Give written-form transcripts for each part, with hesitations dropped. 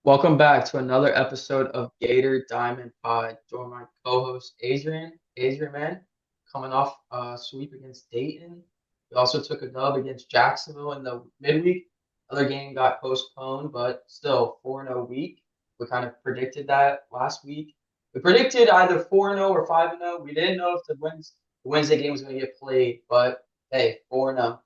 Welcome back to another episode of Gator Diamond Pod. Join my co-host Adrian. Adrian, man, coming off a sweep against Dayton. We also took a dub against Jacksonville in the midweek. Other game got postponed, but still 4-0 week. We kind of predicted that last week. We predicted either 4-0 or 5-0. We didn't know if the Wednesday game was going to get played, but hey, 4-0.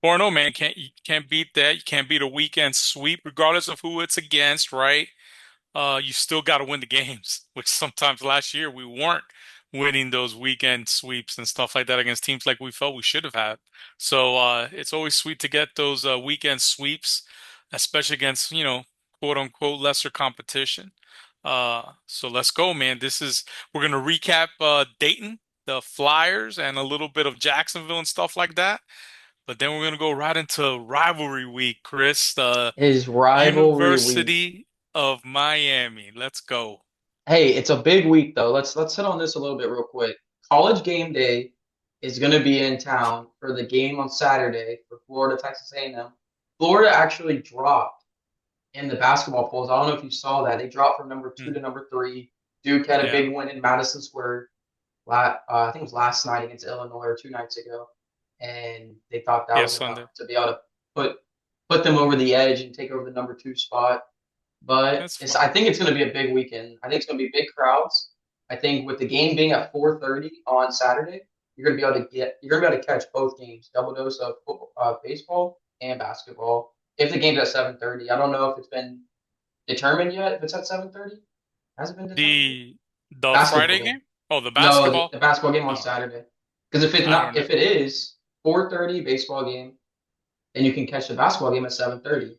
4-0, man. You can't beat that. You can't beat a weekend sweep, regardless of who it's against, right? You still got to win the games, which sometimes last year we weren't winning those weekend sweeps and stuff like that against teams like we felt we should have had. So it's always sweet to get those weekend sweeps, especially against, quote unquote lesser competition. So let's go, man. We're gonna recap Dayton, the Flyers, and a little bit of Jacksonville and stuff like that. But then we're gonna go right into rivalry week, Chris. The His rivalry week. University of Miami. Let's go. Hey, it's a big week though. Let's hit on this a little bit real quick. College game day is going to be in town for the game on Saturday for Florida Texas A&M. Florida actually dropped in the basketball polls. I don't know if you saw that. They dropped from number two Hmm. to number three. Duke had a Yeah. big win in Madison Square. I think it was last night against Illinois or 2 nights ago, and they thought that Yeah, was enough Sunday. to be able to put put them over the edge and take over the number two spot. But That's I fine. think it's going to be a big weekend. I think it's going to be big crowds. I think with the game being at 4:30 on Saturday, you're going to be able to catch both games, double dose of football, baseball and basketball. If the game's at 7:30, I don't know if it's been determined yet. If it's at 7:30, has it been determined yet? The Basketball Friday game. game? Oh, the No, basketball? the basketball game on No, Saturday. Because if it's I not, don't know. if it is 4:30 baseball game, then you can catch the basketball game at 7:30.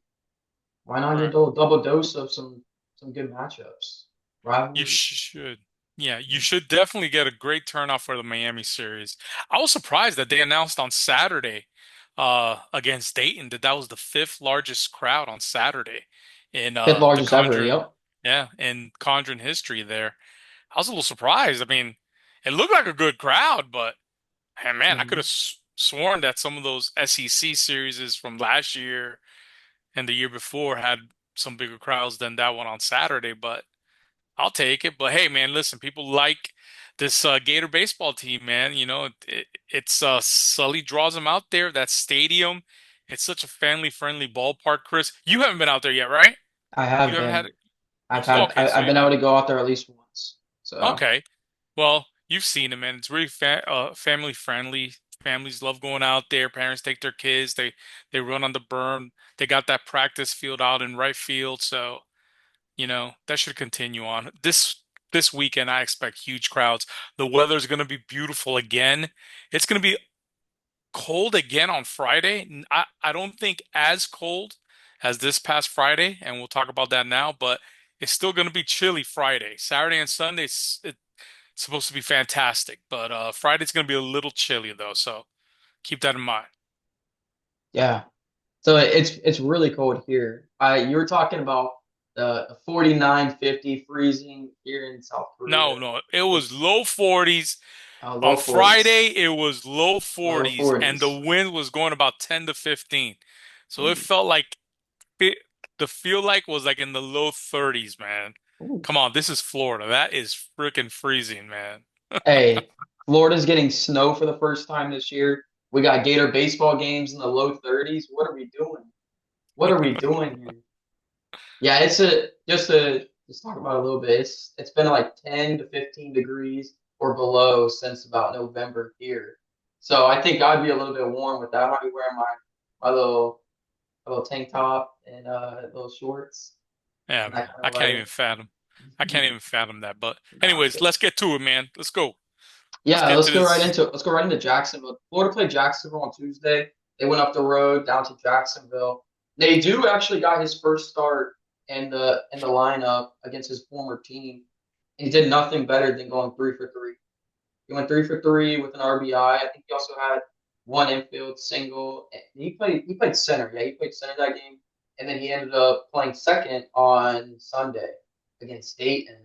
Why not get a Right. double dose of some good matchups? You Rivalry. should. Yeah, you should definitely get a great turnout for the Miami series. I was surprised that they announced on Saturday against Dayton that was the fifth largest crowd on Saturday in Fifth the largest ever. Conjuring, Yep. yeah, in Conjuring history there. I was a little surprised. I mean, it looked like a good crowd, but hey, man, I could Hmm. have sworn that some of those SEC series from last year and the year before had some bigger crowds than that one on Saturday, but I'll take it. But hey, man, listen, people like this Gator baseball team, man. It's Sully draws them out there. That stadium, it's such a family-friendly ballpark. Chris, you haven't been out there yet, right? I You have haven't had been. it. Okay, so I've you been able have. to go out there at least once. So Okay. Well, you've seen it, man. It's really family friendly. Families love going out there. Parents take their kids. They run on the berm. They got that practice field out in right field. So, that should continue on. This weekend, I expect huge crowds. The weather's going to be beautiful again. It's going to be cold again on Friday. I don't think as cold as this past Friday, and we'll talk about that now, but it's still going to be chilly Friday. Saturday and Sunday, it's supposed to be fantastic, but Friday's going to be a little chilly though, so keep that in mind. yeah. So it's really cold here. You were talking about the 49, 50 freezing here in South Korea. No, no, it was It's low 40s. On low 40s, Friday, it was low low 40s, and the 40s. wind was going about 10 to 15. So it Ooh, felt like it, the feel like was like in the low 30s, man. ooh. Come on, this is Florida. That is freaking freezing, man. Hey, Florida's getting snow for the first time this year. We got Gator baseball games in the low 30s. What are we doing? What are we doing here? Yeah, it's a just to just talk about it a little bit. It's been like 10 to 15 degrees or below since about November here. So I think I'd be a little bit warm with that. I'd be wearing my little tank top and little shorts Yeah, and that man. kind I of can't even weather. fathom. I can't even fathom that. But Nah, it's anyways, good. let's get to it, man. Let's go. Let's Yeah, get to this. let's go right into Jacksonville. Florida played Jacksonville on Tuesday. They went up the road down to Jacksonville. They do actually got his first start in the lineup against his former team. He did nothing better than going 3 for 3. He went 3 for 3 with an RBI. I think he also had one infield single. He played center. Yeah, he played center that game, and then he ended up playing second on Sunday against Dayton.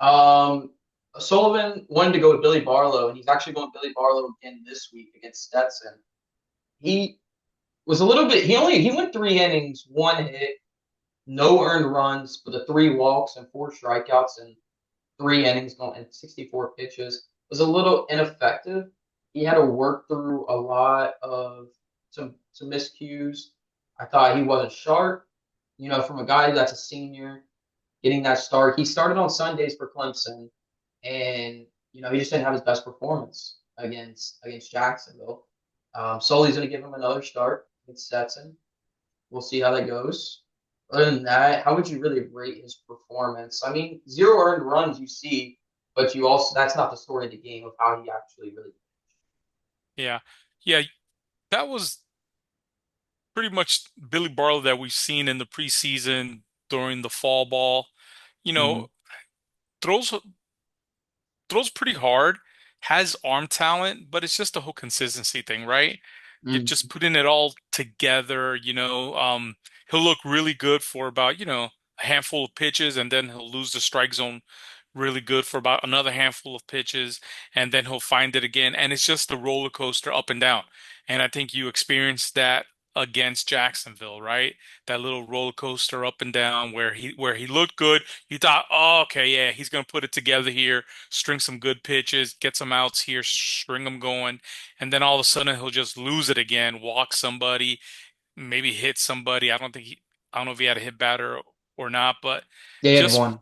Um, Sullivan wanted to go with Billy Barlow, and he's actually going Billy Barlow again this week against Stetson. He was a little bit. He went 3 innings, one hit. no earned runs, but the 3 walks and 4 strikeouts and 3 innings going and 64 pitches was a little ineffective. He had to work through a lot of some miscues. I thought he wasn't sharp. From a guy that's a senior, getting that start. He started on Sundays for Clemson, and he just didn't have his best performance against Jacksonville. Sully's going to give him another start against Stetson. We'll see how that goes. Other than that, how would you really rate his performance? I mean, 0 earned runs you see, but you also that's not the story of the game of how he actually really. Yeah. Yeah, that was pretty much Billy Barlow that we've seen in the preseason during the fall ball. You Mm-hmm. know, throws throws pretty hard, has arm talent, but it's just the whole consistency thing, right? You're just Mm-hmm. putting it all together, he'll look really good for about, a handful of pitches, and then he'll lose the strike zone really good for about another handful of pitches, and then he'll find it again. And it's just the roller coaster up and down. And I think you experienced that against Jacksonville, right? That little roller coaster up and down where he looked good. You thought, oh, okay, yeah, he's gonna put it together here, string some good pitches, get some outs here, string them going, and then all of a sudden he'll just lose it again, walk somebody, maybe hit somebody. I don't know if he had a hit batter or not, but They had just one.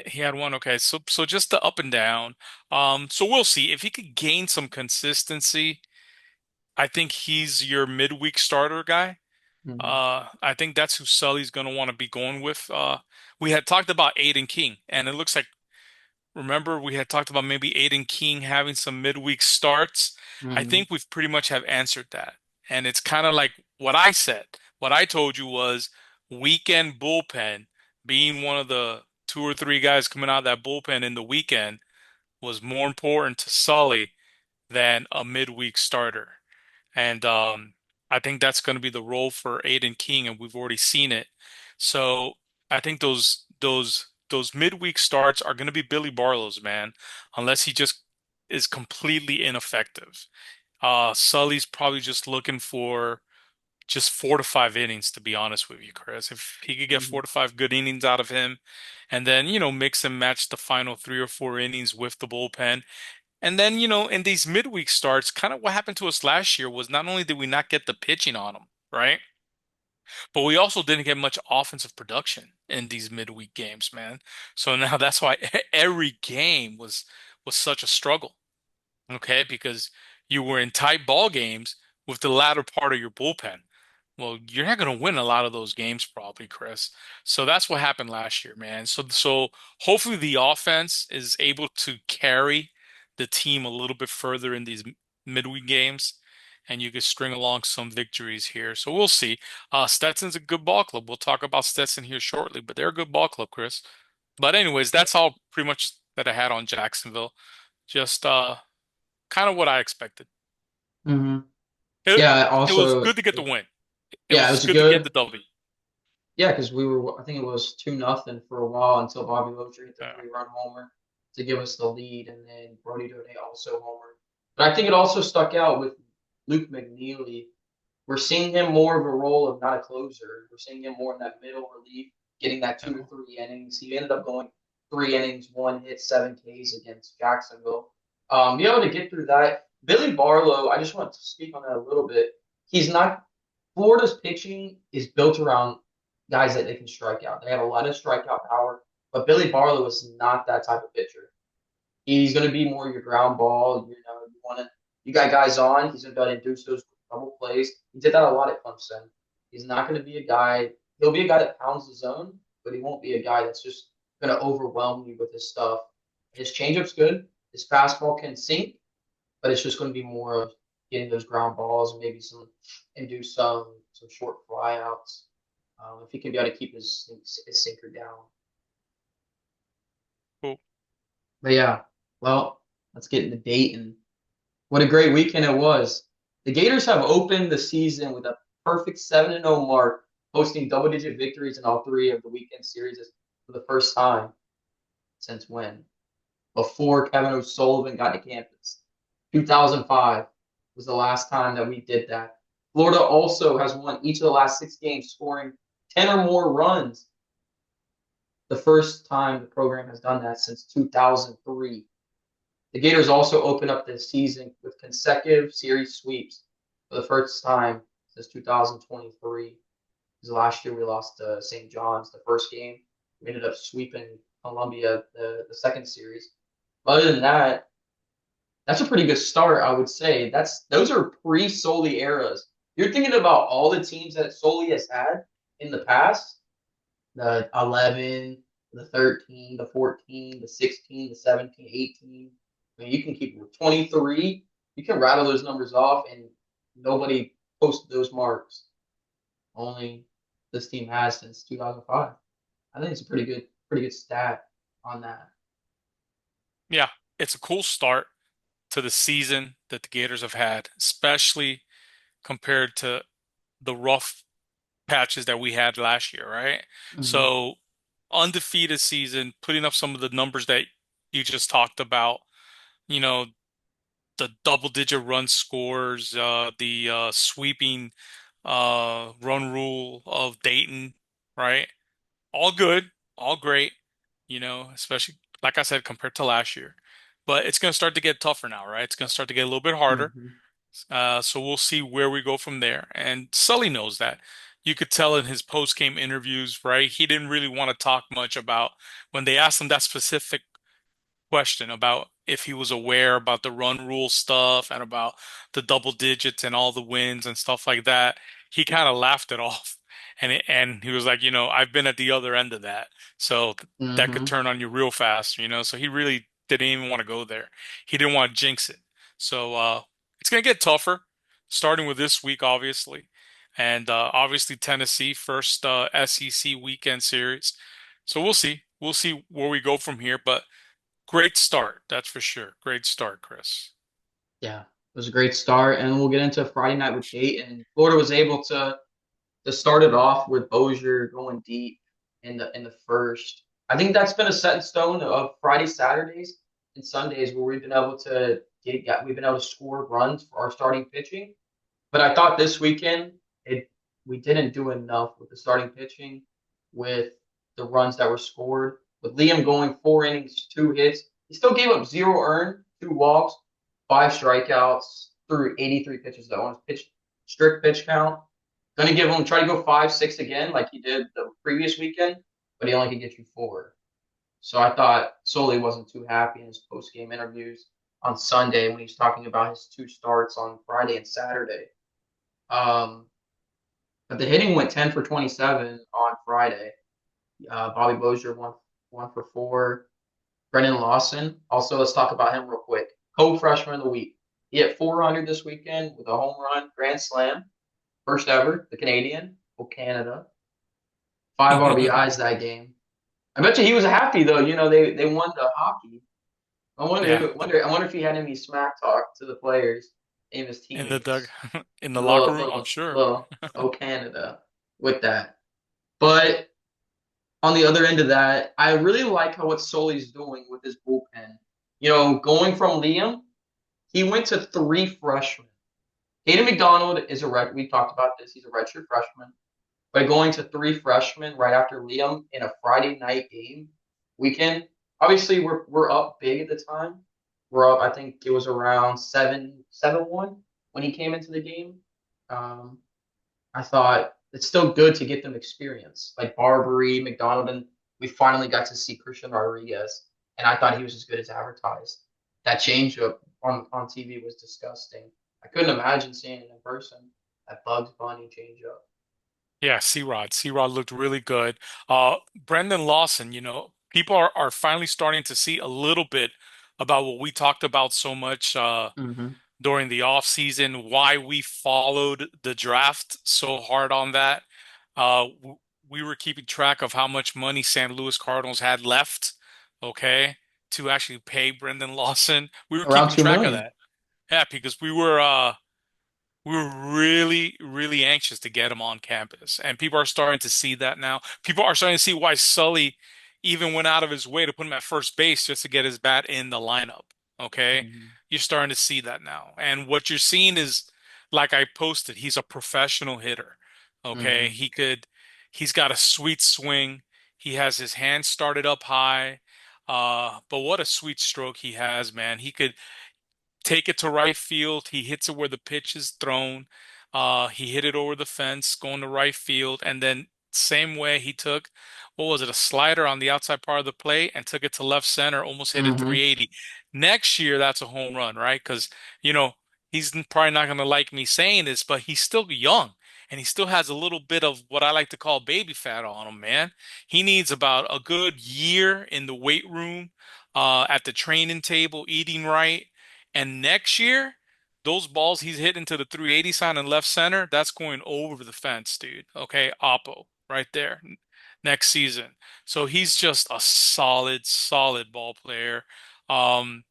he had one. Okay, so just the up and down. So we'll see if he could gain some consistency. I think he's your midweek starter guy. Mm-hmm. I think that's who Sully's gonna want to be going with. We had talked about Aiden King, and it looks like remember we had talked about maybe Aiden King having some midweek starts. I Mm-hmm. think we've pretty much have answered that, and it's kind of like what I said. What I told you was weekend bullpen being one of the two or three guys coming out of that bullpen in the weekend was more important to Sully than a midweek starter. And I think that's going to be the role for Aiden King, and we've already seen it. So I think those midweek starts are going to be Billy Barlow's, man, unless he just is completely ineffective. Sully's probably just looking for just 4 to 5 innings, to be honest with you, Chris. If he could get Mm-hmm. 4 to 5 good innings out of him, and then, mix and match the final 3 or 4 innings with the bullpen, and then, in these midweek starts, kind of what happened to us last year was not only did we not get the pitching on them, right? But we also didn't get much offensive production in these midweek games, man. So now that's why every game was such a struggle, okay? Because you were in tight ball games with the latter part of your bullpen. Well, you're not going to win a lot of those games probably, Chris. So that's what happened last year, man. So hopefully the offense is able to carry the team a little bit further in these midweek games, and you can string along some victories here. So we'll see. Stetson's a good ball club. We'll talk about Stetson here shortly, but they're a good ball club, Chris. But anyways, that's all pretty much that I had on Jacksonville. Just kind of what I expected. Mm-hmm. It Yeah. it was Also, good to get the win. It yeah, it was was good to get good. the W. Yeah, because we were, I think it was 2-0 for a while until Bobby Lozier hit the Yeah. 3-run homer to give us the lead, and then Brody Donay also homered. But I think it also stuck out with Luke McNeely. We're seeing him more of a role of not a closer. We're seeing him more in that middle relief, getting that two to Yeah. three innings. He ended up going 3 innings, 1 hit, 7 Ks against Jacksonville. Be able to get through that. Billy Barlow, I just want to speak on that a little bit. He's not Florida's pitching is built around guys that they can strike out. They have a lot of strikeout power, but Billy Barlow is not that type of pitcher. He's going to be more your ground ball. You got guys on. He's going to be able to induce those double plays. He did that a lot at Clemson. He's not going to be a guy. He'll be a guy that pounds the zone, but he won't be a guy that's just going to overwhelm you with his stuff. His changeup's good. His fastball can sink, but it's just going to be more of getting those ground balls and maybe induce some short flyouts. If he can be able to keep his sinker down. Cool. But yeah, well, let's get into Dayton. What a great weekend it was. The Gators have opened the season with a perfect 7-0 mark, hosting double-digit victories in all three of the weekend series for the first time since when? Before Kevin O'Sullivan got to campus. 2005 was the last time that we did that. Florida also has won each of the last 6 games, scoring 10 or more runs. The first time the program has done that since 2003. The Gators also opened up this season with consecutive series sweeps for the first time since 2023. Because last year we lost to St. John's the first game. We ended up sweeping Columbia the second series. Other than that, that's a pretty good start, I would say. Those are pre-Soli eras. You're thinking about all the teams that Soli has had in the past, the 11, the 13, the 14, the 16, the 17, 18. I mean, you can keep 23. You can rattle those numbers off, and nobody posted those marks. Only this team has since 2005. I think it's a pretty good stat on that. Yeah, it's a cool start to the season that the Gators have had, especially compared to the rough patches that we had last year, right? Mm-hmm. So undefeated season, putting up some of the numbers that you just talked about, you know, the double-digit run scores, the sweeping run rule of Dayton, right? All good, all great, especially like I said, compared to last year. But it's going to start to get tougher now, right? It's going to start to get a little bit harder. Mm-hmm. So we'll see where we go from there. And Sully knows that. You could tell in his post-game interviews, right? He didn't really want to talk much about when they asked him that specific question about if he was aware about the run rule stuff and about the double digits and all the wins and stuff like that. He kind of laughed it off. And he was like, I've been at the other end of that. So that could Mm-hmm. turn on you real fast. So he really didn't even want to go there. He didn't want to jinx it. So it's gonna get tougher, starting with this week, obviously. And obviously Tennessee, first SEC weekend series. So we'll see. We'll see where we go from here. But great start, that's for sure. Great start, Chris. Yeah, it was a great start, and we'll get into Friday night with Dayton. Florida was able to start it off with Bozier going deep in the first. I think that's been a set in stone of Friday, Saturdays, and Sundays where we've been able to we've been able to score runs for our starting pitching. But I thought this weekend it we didn't do enough with the starting pitching, with the runs that were scored. With Liam going 4 innings, 2 hits, he still gave up 0 earned, 2 walks, 5 strikeouts through 83 pitches. That one's pitch strict pitch count. Gonna give him try to go 5, 6 again like he did the previous weekend, but he only can get you 4. So I thought Soli wasn't too happy in his post game interviews on Sunday when he's talking about his 2 starts on Friday and Saturday. Um, but the hitting went 10 for 27 on Friday. Bobby Bozier one for 4. Brendan Lawson. Also, let's talk about him real quick. Co-freshman of the week. He hit 400 this weekend with a home run, grand slam, first ever. The Canadian, Canada. 5 RBIs that game. I bet you he was happy though. They won the hockey. Yeah, I wonder if he had any smack talk to the players and his in the dug, teammates. in A the locker little, room, I'm little, sure. little, Canada with that. But on the other end of that, I really like how what Soli's doing with his bullpen. Going from Liam, he went to 3 freshmen. Hayden McDonald is a red. We talked about this. He's a redshirt freshman. But going to 3 freshmen right after Liam in a Friday night game weekend. Obviously, we're up big at the time. We're up. I think it was around 7-1 when he came into the game. Um, I thought it's still good to get them experience, like Barbary, McDonald, and we finally got to see Christian Rodriguez, and I thought he was as good as advertised. That changeup on TV was disgusting. I couldn't imagine seeing it in person. That Bugs Bunny changeup. Yeah, C-Rod. C-Rod looked really good. Brendan Lawson, people are finally starting to see a little bit about what we talked about so much Mm-hmm. during the off season, why we followed the draft so hard on that. We were keeping track of how much money St. Louis Cardinals had left, okay, to actually pay Brendan Lawson. We were Around keeping two track of million. that. Yeah, because we were really, really anxious to get him on campus. And people are starting to see that now. People are starting to see why Sully even went out of his way to put him at first base just to get his bat in the lineup. Okay. Mm-hmm. You're starting to see that now. And what you're seeing is, like I posted, he's a professional hitter. Okay. Mm-hmm. He could He's got a sweet swing. He has his hand started up high. But what a sweet stroke he has, man. He could take it to right field. He hits it where the pitch is thrown. He hit it over the fence, going to right field, and then same way he took, what was it, a slider on the outside part of the plate and took it to left center, almost hit it Mm-hmm. 380. Next year, that's a home run, right? Because, you know, he's probably not going to like me saying this, but he's still young. And he still has a little bit of what I like to call baby fat on him, man. He needs about a good year in the weight room, at the training table, eating right. And next year, those balls he's hitting to the 380 sign in left center, that's going over the fence, dude. Okay, Oppo, right there, next season. So he's just a solid, solid ball player. Um,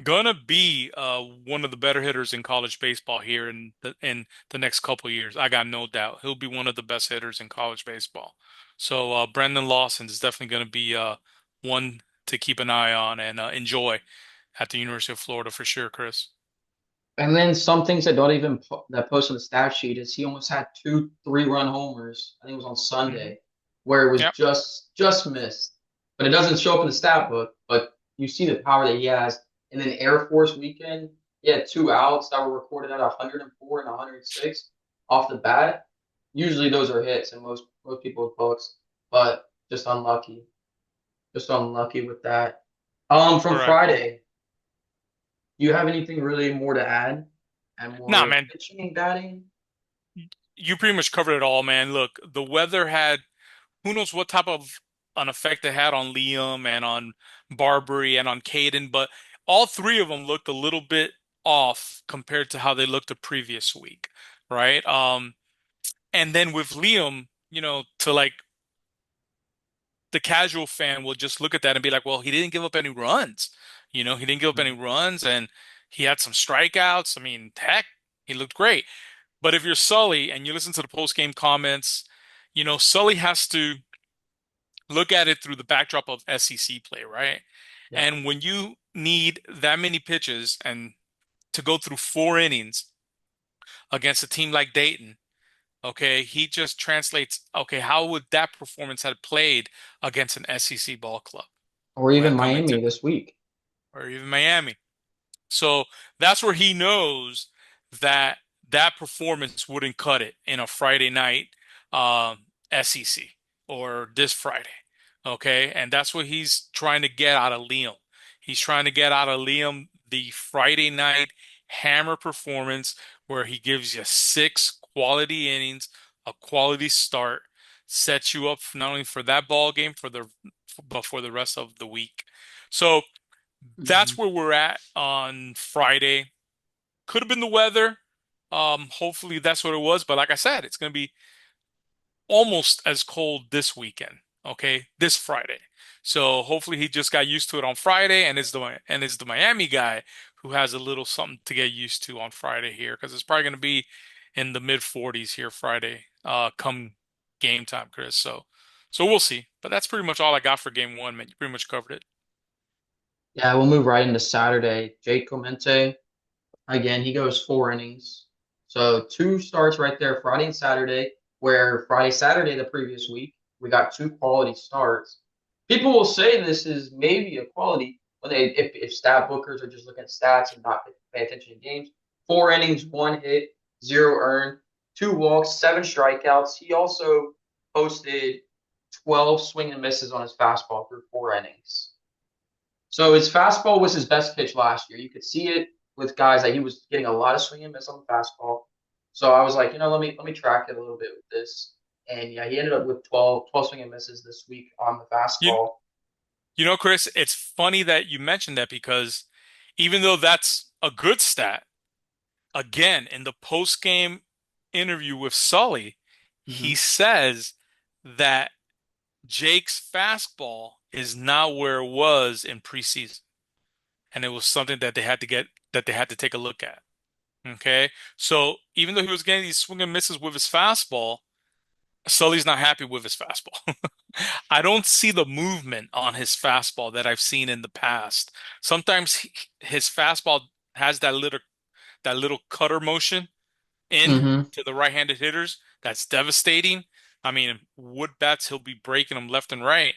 gonna be one of the better hitters in college baseball here in the next couple of years. I got no doubt. He'll be one of the best hitters in college baseball. So Brendan Lawson is definitely gonna be one to keep an eye on and enjoy at the University of Florida for sure, Chris. And then some things that don't even that post on the stat sheet is he almost had two 3-run homers. I think it was on Hmm. Sunday, where it was Yep. just missed. But it doesn't show up in the stat book. But you see the power that he has. And then Air Force weekend, he had 2 outs that were recorded at 104 and 106 off the bat. Usually those are hits in most people's books, but just unlucky with that. From Correct. Friday, do you have anything really more to add? And Nah, more man, pitching, batting? you pretty much covered it all, man. Look, the weather had who knows what type of an effect it had on Liam and on Barbary and on Caden, but all three of them looked a little bit off compared to how they looked the previous week, right? And then with Liam, to like the casual fan will just look at that and be like, well, he didn't give up any runs. He didn't give up any Mhm. runs and he had some strikeouts. I mean, heck, he looked great. But if you're Sully and you listen to the post-game comments, Sully has to look at it through the backdrop of SEC play, right? Yeah. And when you need that many pitches and to go through 4 innings against a team like Dayton, okay, he just translates, okay, how would that performance have played against an SEC ball club Or who even had come into, Miami this week. or even Miami? So that's where he knows that that performance wouldn't cut it in a Friday night SEC or this Friday. Okay. And that's what he's trying to get out of Liam. He's trying to get out of Liam the Friday night hammer performance where he gives you 6 quality innings, a quality start, sets you up not only for that ball game but for the rest of the week. So that's Mhm. where we're at on Friday. Could have been the weather. Hopefully that's what it was. But like I said, it's going to be almost as cold this weekend. Okay, this Friday. So hopefully he just got used to it on Friday, and is the Miami guy who has a little something to get used to on Friday here because it's probably going to be in the mid 40s here Friday. Come game time, Chris. So we'll see. But that's pretty much all I got for game one, man. You pretty much covered it. Yeah, we'll move right into Saturday. Jake Clemente, again, he goes 4 innings. So two starts right there, Friday and Saturday, where Friday, Saturday, the previous week, we got two quality starts. People will say this is maybe a quality when if stat bookers are just looking at stats and not pay attention to games. 4 innings, 1 hit, 0 earned, 2 walks, 7 strikeouts. He also posted 12 swing and misses on his fastball through 4 innings. So his fastball was his best pitch last year. You could see it with guys that he was getting a lot of swing and miss on the fastball. So I was like, let me track it a little bit with this. And yeah, he ended up with 12 swing and misses this week on the You fastball. Chris, it's funny that you mentioned that because even though that's a good stat, again, in the post-game interview with Sully, he Hmm. says that Jake's fastball is not where it was in preseason. And it was something that they had to take a look at. Okay. So even though he was getting these swing and misses with his fastball, Sully's not happy with his fastball. I don't see the movement on his fastball that I've seen in the past. Sometimes his fastball has that little cutter motion in Hmm. to the right-handed hitters. That's devastating. I mean, wood bats, he'll be breaking them left and right,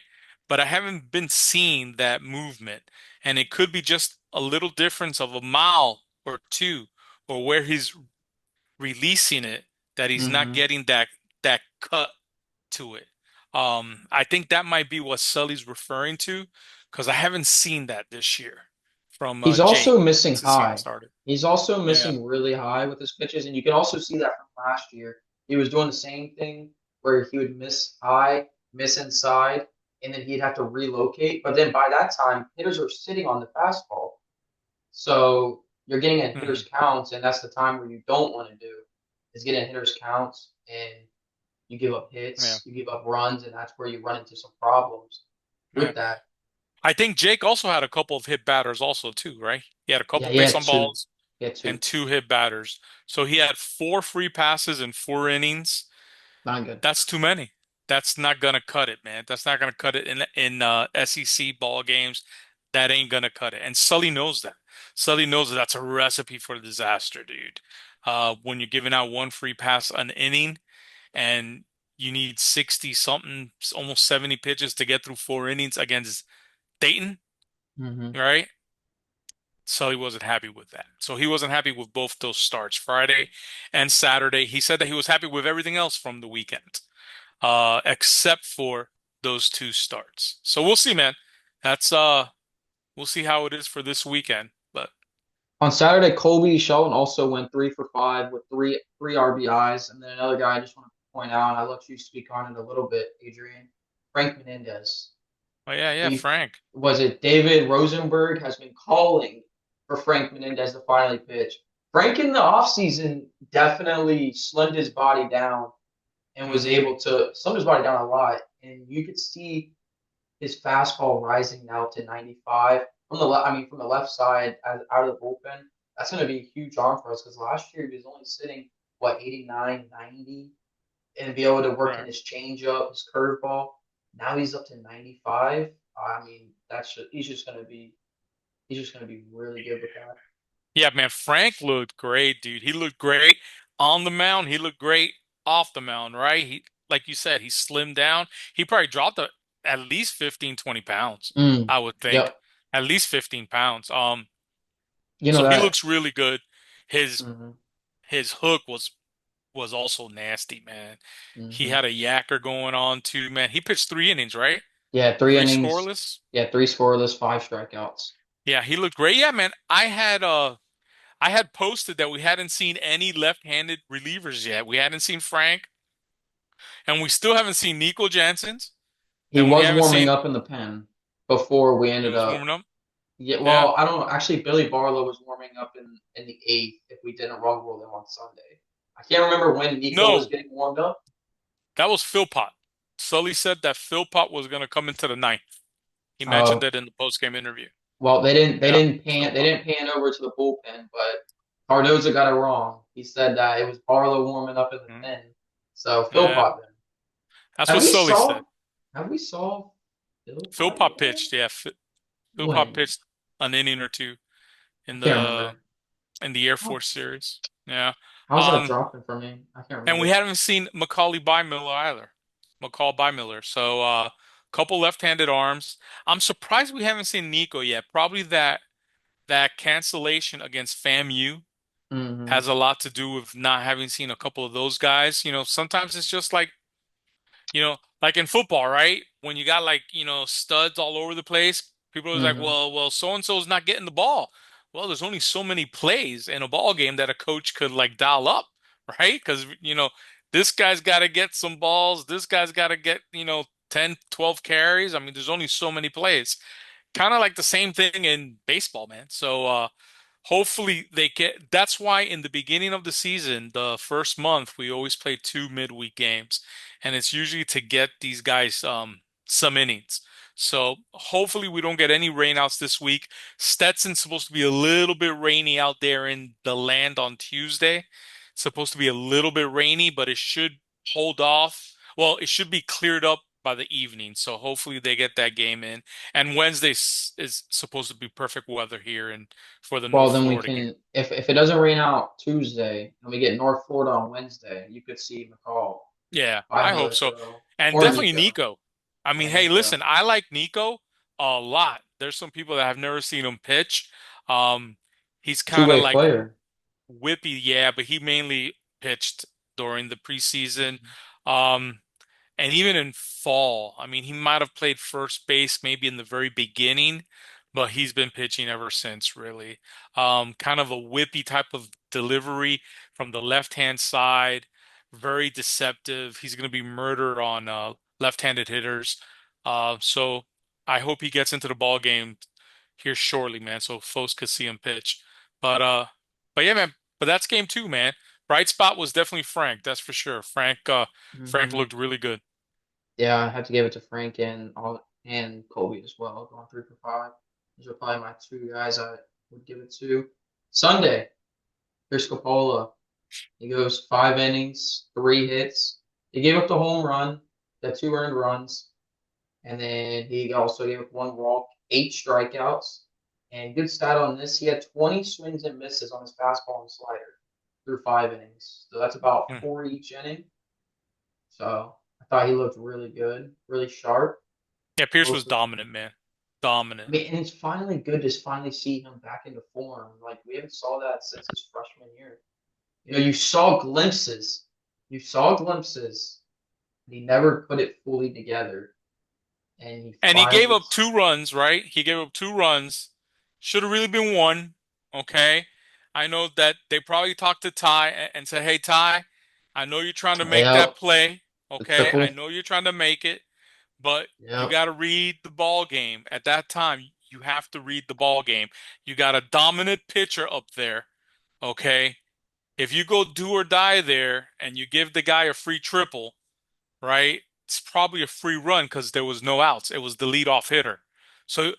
but I haven't been seeing that movement. And it could be just a little difference of a mile or two, or where he's releasing it, that he's not Hmm. getting that cut to it. I think that might be what Sully's referring to, because I haven't seen that this year from He's also Jake missing since the season high. started. He's also Yeah. missing really high with his pitches, and you can also see that from last year. He was doing the same thing where he would miss high, miss inside, and then he'd have to relocate. But then by that time, hitters are sitting on the fastball. So you're getting in hitters Hmm. counts, and that's the time where you don't want to do is get in hitters counts, and you give up Yeah. hits, you give up runs, and that's where you run into some problems Yeah. with that. I think Jake also had a couple of hit batters also too, right? He had a Yeah, couple he base had on two. balls He had and two. two hit batters. So he had four free passes in 4 innings. Not good. That's too many. That's not gonna cut it, man. That's not gonna cut it in SEC ball games. That ain't gonna cut it. And Sully knows that. Sully knows that that's a recipe for disaster, dude. When you're giving out one free pass an inning and you need 60 something, almost 70 pitches to get through 4 innings against Dayton, Hmm. right? Sully wasn't happy with that. So he wasn't happy with both those starts, Friday and Saturday. He said that he was happy with everything else from the weekend, except for those two starts. So we'll see, man. That's we'll see how it is for this weekend. But On Saturday, Colby Shelton also went 3 for 5 with three RBIs, and then another guy I just want to point out, and I'll let you speak on it a little bit, Adrian. Frank Menendez. oh yeah, yeah, We Frank. was it David Rosenberg has been calling for Frank Menendez to finally pitch. Frank in the offseason definitely slimmed his body down and was Hmm. able to slim his body down a lot, and you could see his fastball rising now to 95 from the I mean from the left side out of the bullpen. That's going to be a huge arm for us because last year he was only sitting what 89, 90, and be able to work in Right. his changeup, his curveball. Now he's up to 95. I mean he's just going to be really good with that. Yeah, man, Frank looked great, dude. He looked great on the mound. He looked great off the mound, right? He, like you said, he slimmed down. He probably dropped at least 15, 20 pounds, Mm, I would think. yep. At least 15 pounds. You know So he that. looks really good. His Hmm. his hook was also nasty, man. He Hmm. had a yacker going on too, man. He pitched 3 innings, right? Yeah, three Three innings. scoreless. Yeah, three scoreless, five strikeouts. Yeah, he looked great. Yeah, man. I had posted that we hadn't seen any left-handed relievers yet. We hadn't seen Frank, and we still haven't seen Nico Jansen's, He and we was haven't warming seen. up in the pen before we He ended was up. warming up. Yeah, Yeah. well, I don't know. Actually, Billy Barlow was warming up in the eighth if we didn't run roll him on Sunday. I can't remember when Nico was No, getting warmed up. that was Philpott. Sully said that Philpott was going to come into the ninth. He mentioned Uh, that in the post-game interview. well, Yeah, they Philpott. didn't pan over to the bullpen, but Cardoza got it wrong. He said that it was Barlow warming up in the Mhm. 10. So Yeah, Philpott then. that's Have what we Sully said. saw have we saw Philpott Philpott yet? pitched. Yeah, Philpott When? pitched an inning or two I in can't the remember. in the Air How, Force series. Yeah. how's that Um, dropping for me? I can't and we remember. haven't seen Macaulay Bymiller either. McCall Bymiller. So, couple left-handed arms. I'm surprised we haven't seen Nico yet. Probably that cancellation against FAMU Hmm. has a lot to do with not having seen a couple of those guys. Sometimes it's just like in football, right? When you got studs all over the place, people are like, Hmm. well, so and so's not getting the ball. Well, there's only so many plays in a ball game that a coach could like dial up, right? Because this guy's got to get some balls, this guy's got to get 10, 12 carries. I mean, there's only so many plays. Kind of like the same thing in baseball, man. So hopefully they get that's why in the beginning of the season, the first month, we always play two midweek games. And it's usually to get these guys some innings. So hopefully we don't get any rainouts this week. Stetson's supposed to be a little bit rainy out there in the land on Tuesday. It's supposed to be a little bit rainy, but it should hold off. Well, it should be cleared up by the evening. So hopefully they get that game in. And Wednesday is supposed to be perfect weather here and for the Well, North then we Florida game. can if it doesn't rain out Tuesday and we get North Florida on Wednesday, you could see McCall. Yeah, I I hope hope so. so. And Or definitely Nico. Nico. I mean, Yeah, hey, Nico. listen, I like Nico a lot. There's some people that have never seen him pitch. Um, he's kind of Two-way like player. whippy, yeah, but he mainly pitched during the preseason. Um, and even in fall, I mean, he might have played first base maybe in the very beginning, but he's been pitching ever since, really. Kind of a whippy type of delivery from the left-hand side, very deceptive. He's going to be murder on left-handed hitters. So I hope he gets into the ball game here shortly, man, so folks could see him pitch. But uh, but yeah, man. But that's game two, man. Bright spot was definitely Frank, that's for sure. Frank Hmm. looked really good. Yeah, I have to give it to Frank and Kobe as well, going 3 for 5. Those are probably my two guys I would give it to. Sunday, Chris Capola. He goes 5 innings, 3 hits. He gave up the home run, the 2 earned runs, and then he also gave up 1 walk, 8 strikeouts. And good stat on this, he had 20 swings and misses on his fastball and slider through 5 innings. So that's about Mm. 4 each inning. So I thought he looked really good, really sharp. Yeah, Pierce was Mostly, dominant, man. I Dominant. mean, and it's finally good to finally see him back into form. Like we haven't saw that since his freshman year. You saw glimpses. You saw glimpses. He never put it fully together, and he And he gave finally. up 2 runs, right? He gave up 2 runs. Should have really been one. Okay. I know that they probably talked to Ty and said, "Hey, Ty, I know you're trying to make that Yep, play. the Okay. I triple. know you're trying to make it, but you Yep. got to read the ball game. At that time, you have to read the ball game. You got a dominant pitcher up there. Okay. If you go do or die there and you give the guy a free triple, right? It's probably a free run because there was no outs. It was the leadoff hitter. So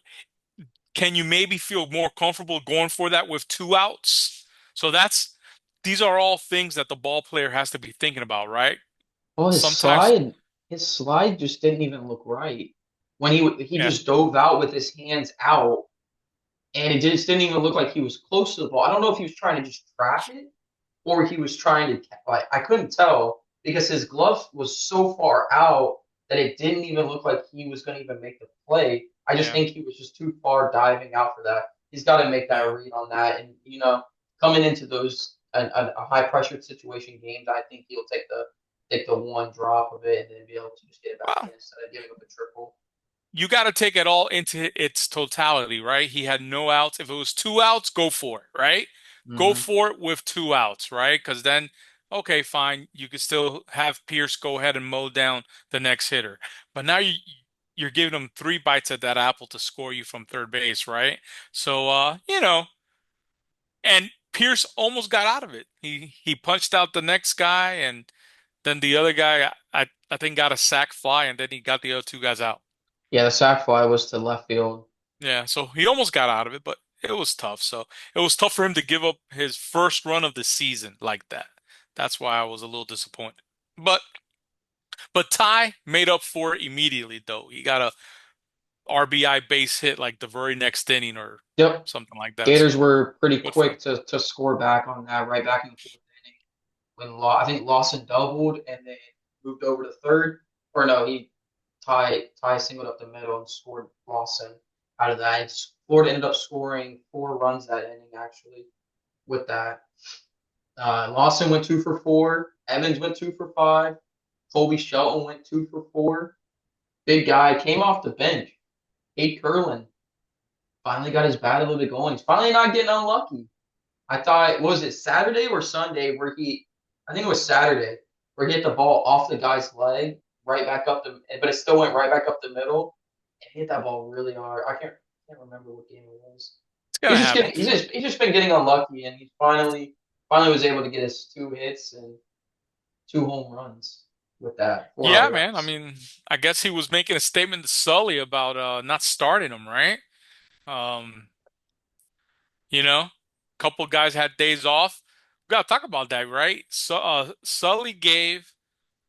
can you maybe feel more comfortable going for that with 2 outs? So these are all things that the ball player has to be thinking about, right? Well, his Sometimes, slide, his slide just didn't even look right when he yeah, just dove out with his hands out, and it just didn't even look like he was close to the ball. I don't know if he was trying to just trap it or he was trying to like I couldn't tell because his glove was so far out that it didn't even look like he was going to even make the play. I just yeah, think he was just too far diving out for that. He's got to make that yeah. read on that, and coming into those a high pressured situation games, I think he'll take the one drop of it and then be able to just get it back Well, in instead of giving up a triple. you got to take it all into its totality, right? He had no outs. If it was 2 outs, go for it, right? Go Hmm. for it with 2 outs, right? Because then, okay, fine, you could still have Pierce go ahead and mow down the next hitter. But now you're giving him 3 bites at that apple to score you from third base, right? So, and Pierce almost got out of it. He punched out the next guy, and then the other guy, I think, got a sac fly, and then he got the other 2 guys out. Yeah, the sac fly was to left field. Yeah, so he almost got out of it, but it was tough. So it was tough for him to give up his first run of the season like that. That's why I was a little disappointed. But Ty made up for it immediately though. He got a RBI base hit like the very next inning or Yep. something like that. Gators So were pretty good for quick him. to score back on that right back in the fourth inning when I think Lawson doubled and then moved over to third. Or no, he Ty singled up the middle and scored Lawson out of that. And Florida ended up scoring 4 runs that inning actually with that. Lawson went 2 for 4. Evans went 2 for 5. Colby Shelton went 2 for 4. Big guy came off the bench. Kate Curlin finally got his bat a little bit going. He's finally not getting unlucky. I thought, was it Saturday or Sunday where I think it was Saturday, where he hit the ball off the guy's leg, right back up but it still went right back up the middle, and he hit that ball really hard. I can't remember what game it was. It's gonna happen. He's just been getting unlucky, and he finally was able to get his 2 hits and 2 home runs with that, 4 Yeah, RBIs. man. I mean, I guess he was making a statement to Sully about not starting him, right? Um, you know, couple guys had days off. We gotta talk about that, right? So Sully gave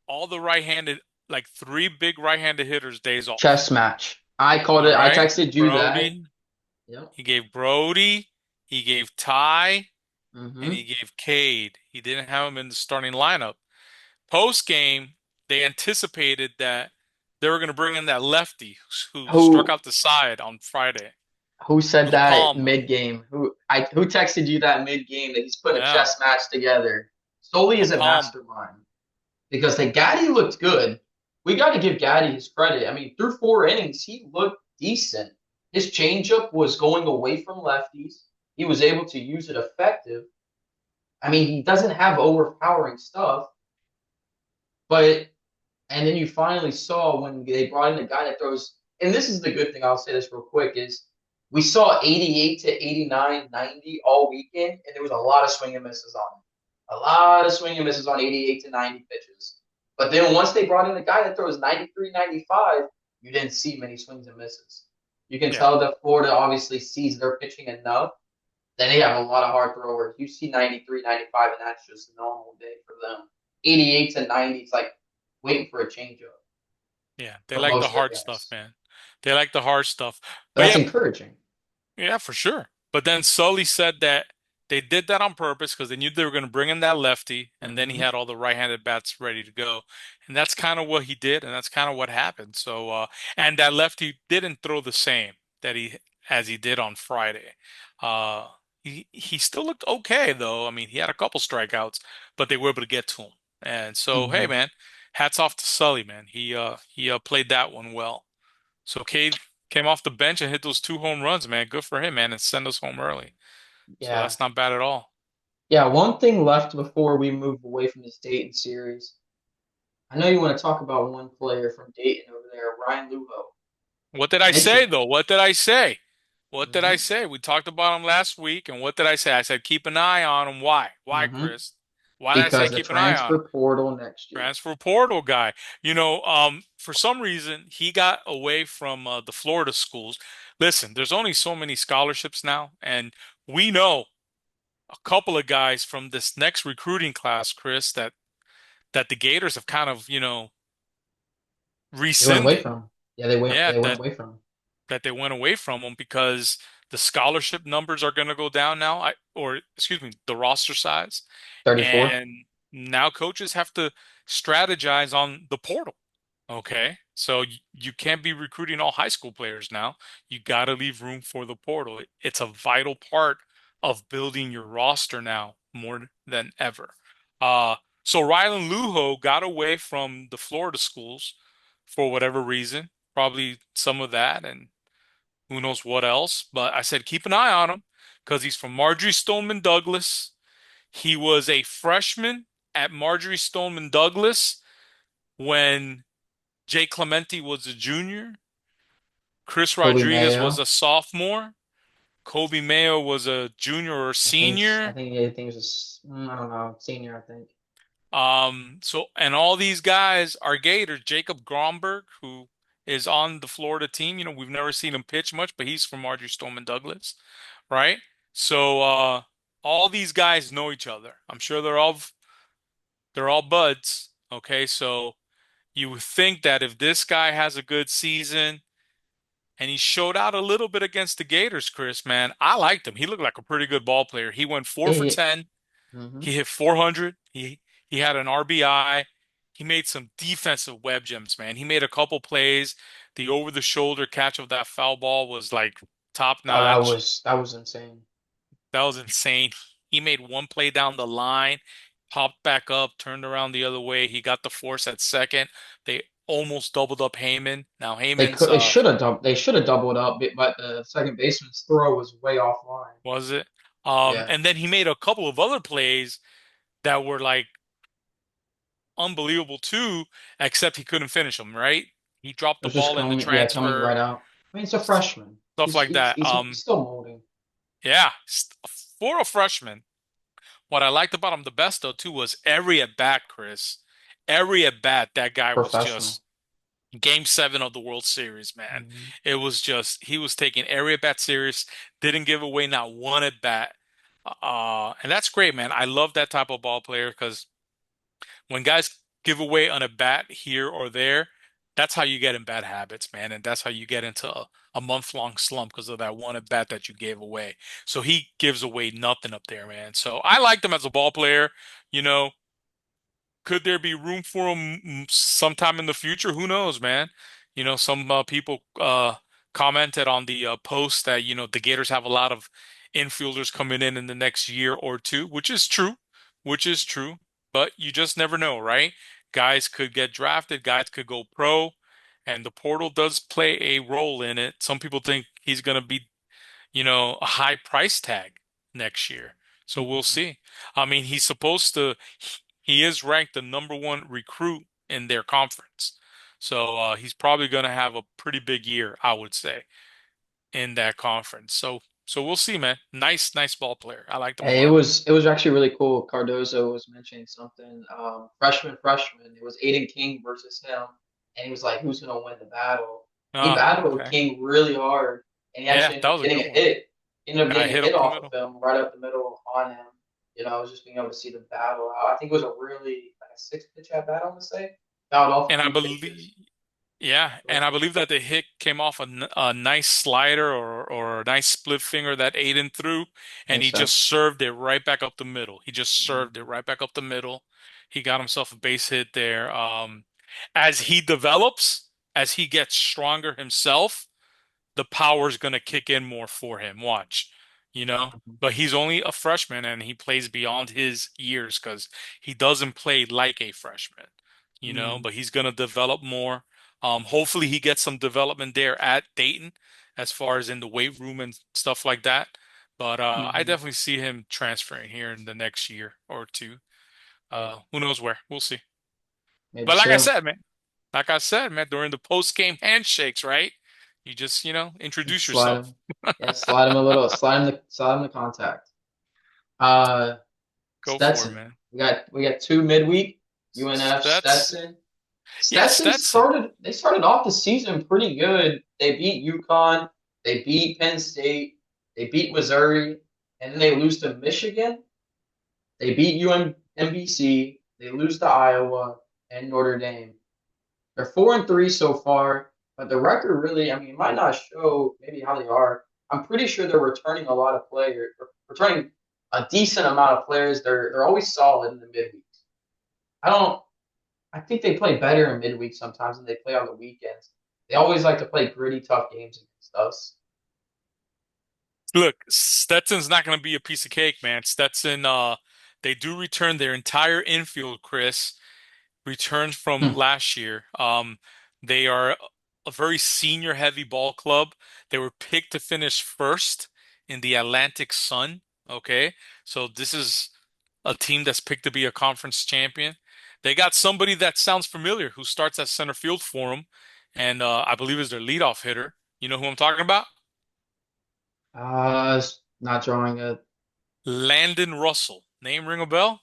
all the right-handed, like 3 big right-handed hitters days off. Chess match. I called All it. I right. texted you that. Brody, Yep. he gave Brody, he gave Ty, and Mm-hmm. he gave Cade. He didn't have him in the starting lineup. Post game, they anticipated that they were going to bring in that lefty who struck Who out the side on Friday. who said Lou that Palma. mid game? Who texted you that mid game that he's putting a Yeah, chess match together? Solely La is a Palma. mastermind because the Gaddy looked good. We got to give Gaddy his credit. I mean, through 4 innings, he looked decent. His changeup was going away from lefties. He was able to use it effective. I mean, he doesn't have overpowering stuff, but and then you finally saw when they brought in a guy that throws. And this is the good thing. I'll say this real quick: is we saw 88 to 89, 90 all weekend, and there was a lot of swing and misses on it. A lot of swing and misses on 88 to 90 pitches. But then once they brought in a guy that throws 93, 95, you didn't see many swings and misses. You can Yeah, tell that Florida obviously sees their pitching enough. Then they have a lot of hard throwers. You see 93, 95, and that's just a normal day for them. 88 to 90, it's like waiting for a changeup yeah. They for like the most of hard the stuff, guys. man. They like the hard stuff. But But that's yeah, encouraging. yeah, for sure. But then Sully said that they did that on purpose because they knew they were going to bring in that lefty, and then he Mm-hmm. had all the right-handed bats ready to go. And that's kind of what he did, and that's kind of what happened. So, and that lefty didn't throw the same that he as he did on Friday. Uh, he still looked okay though. I mean, he had a couple strikeouts, but they were able to get to him. And so, hey, Mm-hmm. man, hats off to Sully, man. He played that one well. So Cade came off the bench and hit those 2 home runs, man. Good for him, man, and send us home early. So Yeah. that's not bad at all. Yeah. One thing left before we move away from this Dayton series. I know you want to talk about one player from Dayton over there, Ryan Lugo. What did I say Mitchell. though? What did I say? What did I Mm-hmm. say? We talked about him last week, and what did I say? I said keep an eye on him. Why? Why, Mm-hmm. Chris? Why did I say Because the keep an eye on him? transfer portal next year. Transfer portal guy. For some reason he got away from the Florida schools. Listen, there's only so many scholarships now, and we know a couple of guys from this next recruiting class, Chris, that the Gators have kind of, They went away rescinded. from him. Yeah, they went. Yeah, They went that away from him. that they went away from them because the scholarship numbers are going to go down now, or excuse me, the roster size, 34. and now coaches have to strategize on the portal. Okay, so you can't be recruiting all high school players now. You got to leave room for the portal. It's a vital part of building your roster now more than ever. Uh, so Rylan Luho got away from the Florida schools for whatever reason, probably some of that and who knows what else. But I said keep an eye on him because he's from Marjorie Stoneman Douglas. He was a freshman at Marjorie Stoneman Douglas when Jay Clemente was a junior. Chris Kobe Rodriguez was Mayo. a sophomore. Kobe Mayo was a junior or I senior. think yeah, I think it was I don't know, senior, I think. And all these guys are Gators. Jacob Gromberg, who is on the Florida team, we've never seen him pitch much, but he's from Marjorie Stoneman Douglas, right? So, all these guys know each other. I'm sure they're all buds. Okay, so you would think that if this guy has a good season, and he showed out a little bit against the Gators, Chris, man. I liked him. He looked like a pretty good ball player. He went four Yeah, for yeah. 10. Mm-hmm. He hit 400. He had an RBI. He made some defensive web gems, man. He made a couple plays. The over-the-shoulder catch of that foul ball was like top Oh, that notch. was that was insane. That was insane. He made one play down the line, popped back up, turned around the other way. He got the force at second. They almost doubled up Heyman. Now They Heyman's could they should have doubled up, but the second baseman's throw was way offline. was it? Yeah, And then he made a couple of other plays that were like unbelievable too, except he couldn't finish them, right? He dropped it the was just ball in the coming transfer, right out. I mean, it's a freshman. stuff like that. He's still molding. Yeah, for a freshman, what I liked about him the best though too was every at bat, Chris. Every at bat, that guy was Professional. just Game 7 of the World Series, man. Mm-hmm. It was just he was taking every at bat serious, didn't give away not one at bat. And that's great, man. I love that type of ball player because when guys give away on a bat here or there, that's how you get in bad habits, man. And that's how you get into a month-long slump because of that one at bat that you gave away. So he gives away nothing up there, man. So I liked him as a ball player, you know. could there be room for him sometime in the future? Who knows, man? Some people commented on the post that the Gators have a lot of infielders coming in the next year or two, which is true, which is true. But you just never know, right? Guys could get drafted, guys could go pro, and the portal does play a role in it. Some people think he's going to be a high price tag next year. So we'll Mhm. see. I mean, he is ranked the number one recruit in their conference. So he's probably going to have a pretty big year, I would say, in that conference. So we'll see, man. Nice ball player. I liked him a Hey, it lot. was it was actually really cool. Cardozo was mentioning something. Freshman. It was Aiden King versus him, and he was like, "Who's gonna win the battle?" He battled Okay. King really hard, and he Yeah, actually ended that up was a getting good a one. hit. He ended up I getting a hit hit up the off of middle. him right up the middle on him. I was just being able to see the battle. I think it was a really like a six pitch at bat. I'm gonna say. Fouled off a And I few pitches. believe Yeah, and I believe that the hit came off a nice slider or a nice split finger that Aiden threw, I and think he just so. served it right back up the middle. He just served it Mhm. right back up the middle. He got himself a base hit there. As he develops, as he gets stronger himself, the power's going to kick in more for him. Watch, you know. But he's only a freshman and he plays beyond his years because he doesn't play like a freshman, Mhm. but he's going to develop more. Hopefully he gets some development there at Dayton as far as in the weight room and stuff like that. But I Mhm. definitely see him transferring here in the next year or two. Who knows where? We'll see. Maybe But so. like I said, man, during the post-game handshakes, right? You just, introduce Slide yourself. him. Yeah, slide him a little. Slide him the contact. Go for it, Stetson. man. We got two midweek. UNF That's Stetson. yeah, Stetson Stetson. started off the season pretty good. They beat UConn, they beat Penn State, they beat Missouri, and then they lose to Michigan. They beat UMBC, they lose to Iowa and Notre Dame. They're 4-3 so far, but the record really, I mean, it might not show maybe how they are. I'm pretty sure they're returning a lot of players, returning a decent amount of players. They're always solid in the midweek. I don't. I think they play better in midweek sometimes than they play on the weekends. They always like to play gritty, tough games against us. Look, Stetson's not going to be a piece of cake, man. Stetson, they do return their entire infield, Chris. Returns from Hmm. last year. They are a very senior heavy ball club. They were picked to finish first in the Atlantic Sun. Okay. So this is a team that's picked to be a conference champion. They got somebody that sounds familiar who starts at center field for them, and I believe is their leadoff hitter. You know who I'm talking about? Not drawing a. Landon Russell. Name ring a bell?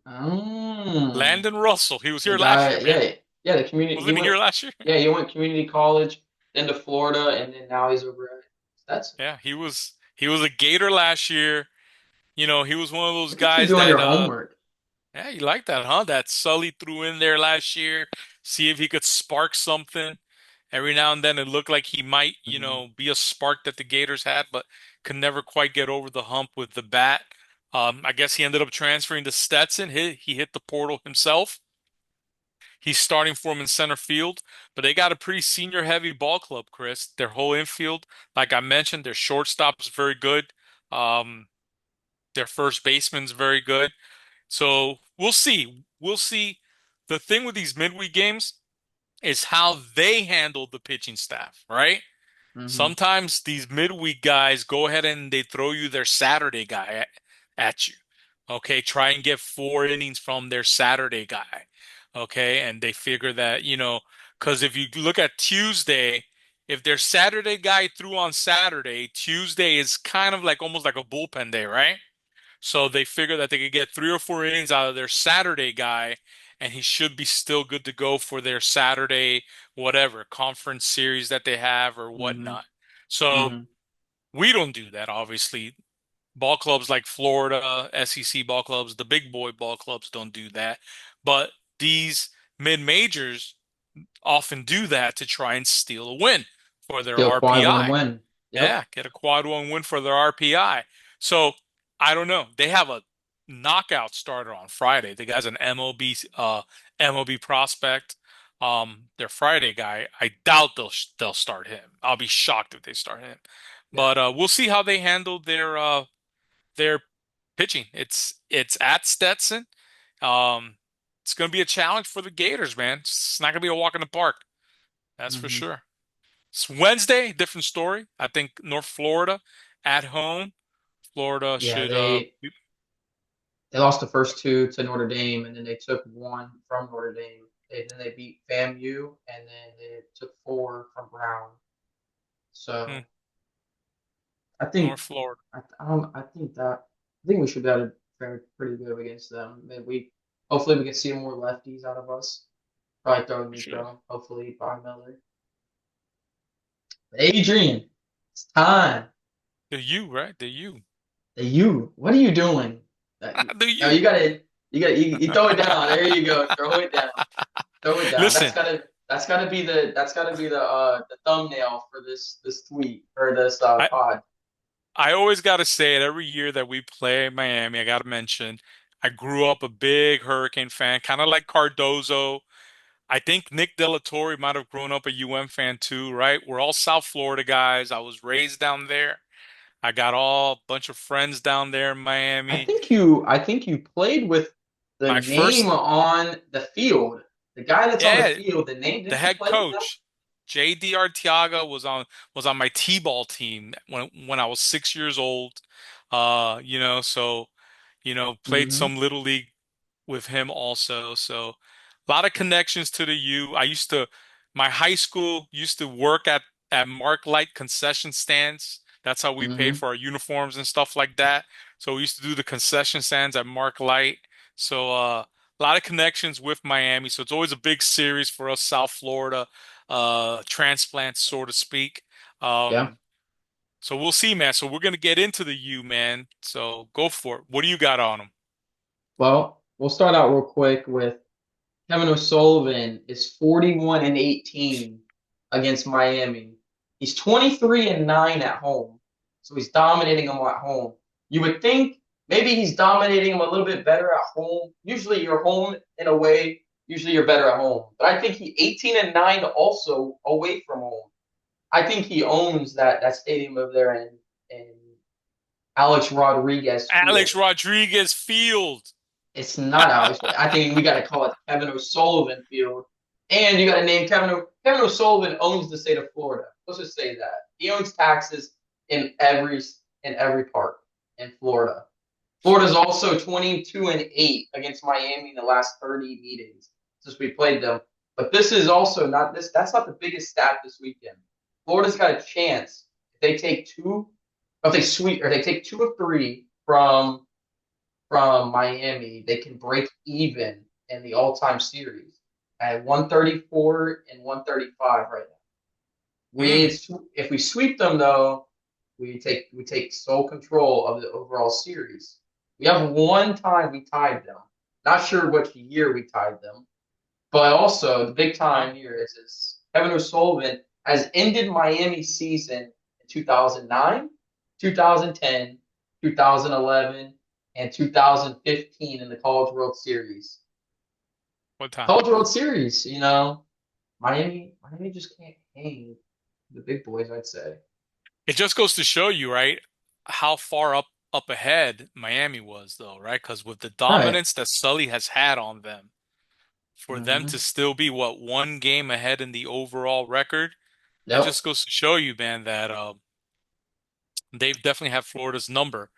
Mm, Landon Russell. He was the here last guy, year, man. yeah, the community. He Wasn't he went, here last year? yeah, he went community college, then to Florida, and then now he's over at Stetson. Yeah, he was a Gator last year. He was one of those Look at you guys doing that your homework. yeah, you like that, huh? That Sully threw in there last year, see if he could spark something. Every now and then it looked like he might, Hmm. be a spark that the Gators had, but could never quite get over the hump with the bat. I guess he ended up transferring to Stetson. He hit the portal himself. He's starting for him in center field, but they got a pretty senior heavy ball club, Chris. Their whole infield, like I mentioned, their shortstop is very good. Um, their first baseman's very good. So we'll see. We'll see. The thing with these midweek games is how they handle the pitching staff, right? Hmm. Sometimes these midweek guys go ahead and they throw you their Saturday guy at you. Okay, try and get 4 innings from their Saturday guy. Okay, and they figure that, because if you look at Tuesday, if their Saturday guy threw on Saturday, Tuesday is kind of like almost like a bullpen day, right? So they figure that they could get 3 or 4 innings out of their Saturday guy, and he should be still good to go for their Saturday, whatever, conference series that they have or Hmm. whatnot. So Hmm. we don't do that, obviously. Ball clubs like Florida, SEC ball clubs, the big boy ball clubs don't do that. But these mid-majors often do that to try and steal a win for their Still quad one RPI. win. Yep. Yeah, get a quad one win for their RPI. So I don't know. They have a knockout starter on Friday. The guy's an MLB prospect. Their Friday guy. I doubt they'll start him. I'll be shocked if they start him. Yeah. But we'll see how they handle their pitching. It's at Stetson. Um, it's going to be a challenge for the Gators, man. It's not going to be a walk in the park. That's for Hmm. sure. It's Wednesday, different story. I think North Florida at home. Florida Yeah, should they lost the first two to Notre Dame, and then they took one from Notre Dame. Then they beat FAMU, and then they took four from Brown. hmm, So I North think Florida. I think we should be able to fare pretty good against them. Midweek. Hopefully we can see more lefties out of us. Probably throw We should. Nico. Hopefully by Miller. Adrian, it's time. The U, right? The U. You. What are you doing? The No, U. you throw it down. There you go. Throw it down. Throw it down. Listen, That's gotta be the thumbnail for this tweet or this I pod. I always got to say it every year that we play Miami. I got to mention, I grew up a big Hurricane fan, kind of like Cardozo. I think Nick Delatorre might have grown up a UM fan too, right? We're all South Florida guys. I was raised down there. I got all bunch of friends down there in Miami. I think you played with the My name first, on the field. The guy that's on the yeah, field, the name, the didn't you head play with them? coach, JD Arteaga was on my T-ball team when I was 6 years old. So played Mm-hmm. some little league with him also. So a lot of connections to the U. My high school used to work at Mark Light concession stands. That's how we paid Mm-hmm. for our uniforms and stuff like that. So we used to do the concession stands at Mark Light. So a lot of connections with Miami. So it's always a big series for us South Florida transplants, so to speak. Yeah. Um, so we'll see, man. So we're gonna get into the U, man. So go for it. What do you got on them? Well, we'll start out real quick with Kevin O'Sullivan is 41 and 18 against Miami. He's 23 and 9 at home. So he's dominating them at home. You would think maybe he's dominating them a little bit better at home. Usually you're home in a way, usually you're better at home. But I think he 18 and 9 also away from home. I think he owns that stadium over there in Alex Rodriguez Alex Field. Rodriguez Field. It's not Alex. I think we got to call it Kevin O'Sullivan Field. And you got to name Kevin O'Sullivan owns the state of Florida. Let's just say that he owns taxes in every park in Florida. Florida's also 22 and 8 against Miami in the last 30 meetings since we played them. But this is also not this. That's not the biggest stat this weekend. Florida's got a chance if they take two, if they sweep or they take two of three from Miami, they can break even in the all-time series at 134 and 135 right now. Mm. If we sweep them though, we take sole control of the overall series. We have one time we tied them. Not sure which year we tied them, but also the big Wow. time here is this Kevin O'Sullivan has ended Miami's season in 2009, 2010, 2011, and 2015 in the College World Series. What time? College World Series, Miami just can't hang the big boys, I'd say. It just goes to show you, right, how far up ahead Miami was, though, right? Because with the Right. dominance that Sully has had on them, for them to Mm-hmm. still be what 1 game ahead in the overall record, it Yep. just goes to show you, man, that they've definitely had Florida's number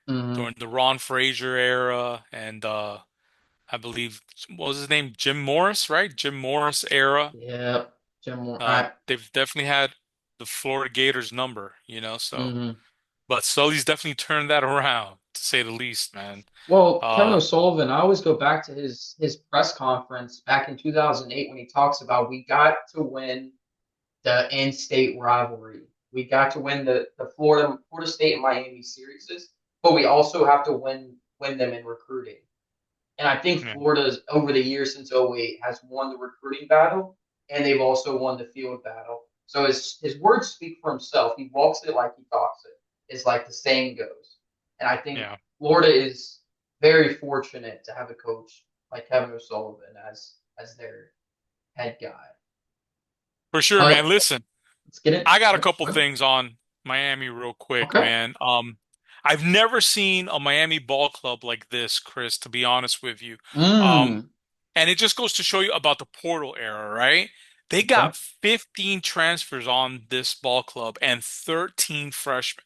Mm-hmm. during the Ron Frazier era and I believe what was his name? Jim Morris, right? Jim Morris era. Yep. Jim Moore. All right. They've definitely had the Florida Gators number. So, Mm-hmm. but Sully's definitely turned that around, to say the least, man. Well, Kevin Uh, O'Sullivan, I always go back to his press conference back in 2008 when he talks about we got to win the in-state rivalry. We got to win the Florida State and Miami series, but we also have to win them in recruiting. And I think yeah, Florida's over the years since '08 has won the recruiting battle, and they've also won the field battle. So his words speak for himself. He walks it like he talks it. It's like the saying goes. And I think yeah. Florida is very fortunate to have a coach like Kevin O'Sullivan as their head guy. For sure, man. But Listen, let's get it. I got a Yep. couple things on Miami real quick, Okay. man. I've never seen a Miami ball club like this, Chris, to be honest with you. Um, Mm. and it just goes to show you about the portal era, right? They Okay. got 15 transfers on this ball club and 13 freshmen.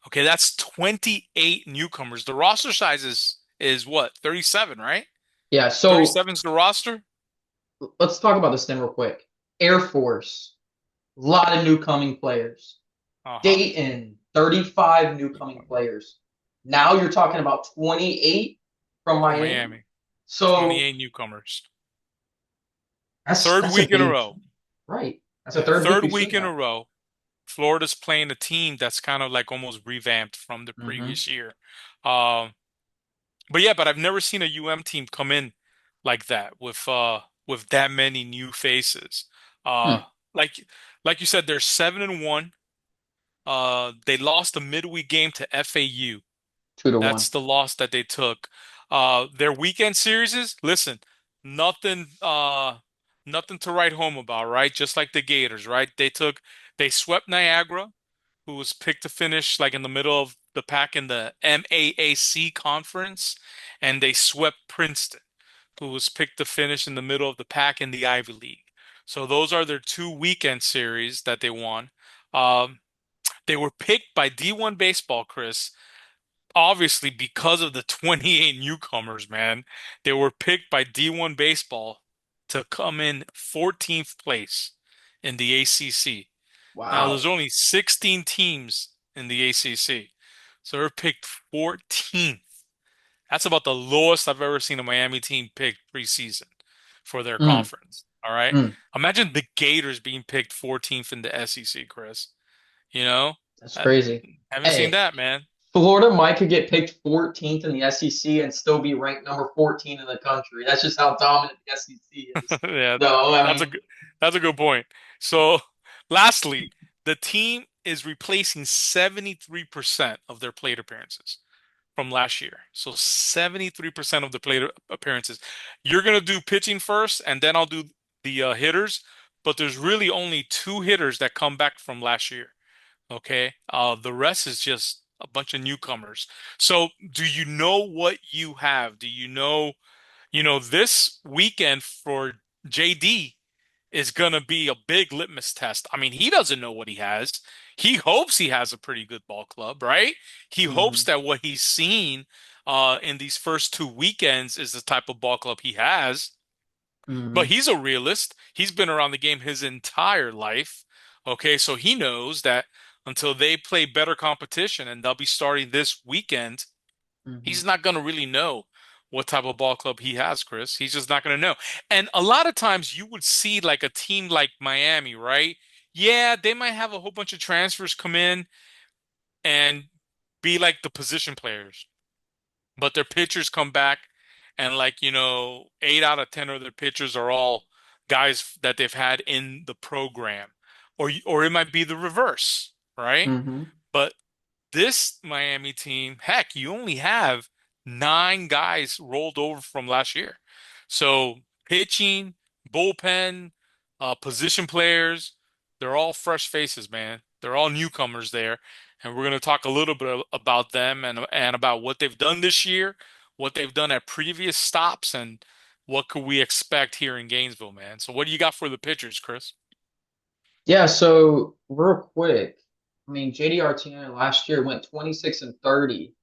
Okay, that's 28 newcomers. The roster size is what, 37, right? Yeah. So 37 is the roster? let's talk about this then real quick. Air Force, a lot of new coming players. Uh-huh. Dayton, 35 new coming players. Now you're talking about 28 from From Miami. Miami. So 28 newcomers. that's Third that's a week in a big row. right. That's the Yeah, third week third we've week seen in a that. row. Florida's playing a team that's kind of like almost revamped from the Mm-hmm. previous year. Um, but yeah, but I've never seen a UM team come in like that with that many new faces. Uh Hmm. like like you said, they're 7-1. They lost a midweek game to FAU. 2-1. That's the loss that they took. Their weekend series, listen, nothing nothing to write home about, right? Just like the Gators, right? They swept Niagara, who was picked to finish like in the middle of the pack in the MAAC conference, and they swept Princeton, who was picked to finish in the middle of the pack in the Ivy League. So those are their two weekend series that they won. Um, they were picked by D1 Baseball, Chris, obviously because of the 28 newcomers, man. They were picked by D1 Baseball to come in 14th place in the ACC. Now, there's Wow. only 16 teams in the ACC. So they're picked 14th. That's about the lowest I've ever seen a Miami team picked preseason for their Mm. conference. All right. Mm. Imagine the Gators being picked 14th in the SEC, Chris. You know, That's I crazy. haven't seen Hey, that, man. Florida might could get picked 14th in the SEC and still be ranked number 14 in the country. That's just how dominant the SEC is. Yeah, So, I that's a mean, good that's a good point. So, lastly, the team is replacing 73% of their plate appearances from last year. So 73% of the plate appearances. You're gonna do pitching first, and then I'll do the hitters. But there's really only two hitters that come back from last year. Okay, the rest is just a bunch of newcomers. So, do you know what you have? Do you know? This weekend for JD is going to be a big litmus test. I mean, he doesn't know what he has. He hopes he has a pretty good ball club, right? He hopes mhm, that what he's seen in these first two weekends is the type of ball club he has. But mhm, he's a realist. He's been around the game his entire life. Okay, so he knows that until they play better competition, and they'll be starting this weekend, mhm, he's not going to really know what type of ball club he has, Chris. He's just not going to know. And a lot of times you would see like a team like Miami, right? Yeah, they might have a whole bunch of transfers come in and be like the position players, but their pitchers come back and like, 8 out of 10 of their pitchers are all guys that they've had in the program. Or it might be the reverse, right? mhm, But this Miami team, heck, you only have 9 guys rolled over from last year. So pitching, bullpen, position players, they're all fresh faces, man. They're all newcomers there. And we're going to talk a little bit about them and about what they've done this year, what they've done at previous stops, and what could we expect here in Gainesville, man. So what do you got for the pitchers, Chris? Yeah, so real quick, I mean, JD Arteaga last year went 26 and 30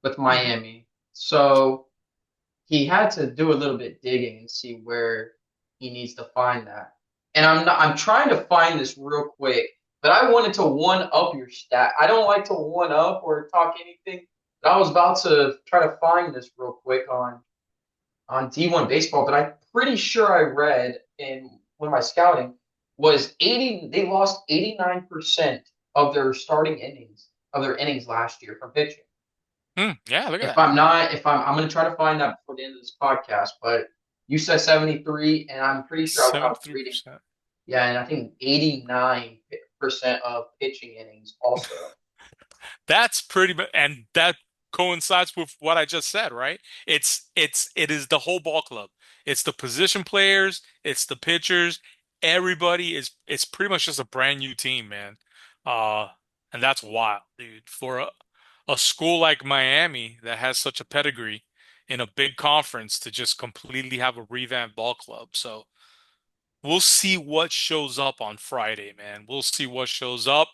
with Hmm. Miami. So he had to do a little bit digging and see where he needs to find that. And I'm trying to find this real quick, but I wanted to one up your stat. I don't like to one up or talk anything, but I was about to try to find this real quick on D1 baseball, but I'm pretty sure I read in one of my scouting was 80 they lost 89% of their starting innings of their innings last year from pitching. Yeah, look at If that. I'm not, if I'm going to try to find that before the end of this podcast. But you said 73, and I'm pretty sure I was reading. 73%. Yeah, and I think 89% of pitching innings also. That's pretty much, and that coincides with what I just said, right? It is the whole ball club. It's the position players, it's the pitchers. Everybody is it's pretty much just a brand new team, man. Uh, and that's wild, dude. For a school like Miami that has such a pedigree in a big conference to just completely have a revamped ball club. So we'll see what shows up on Friday, man. We'll see what shows up.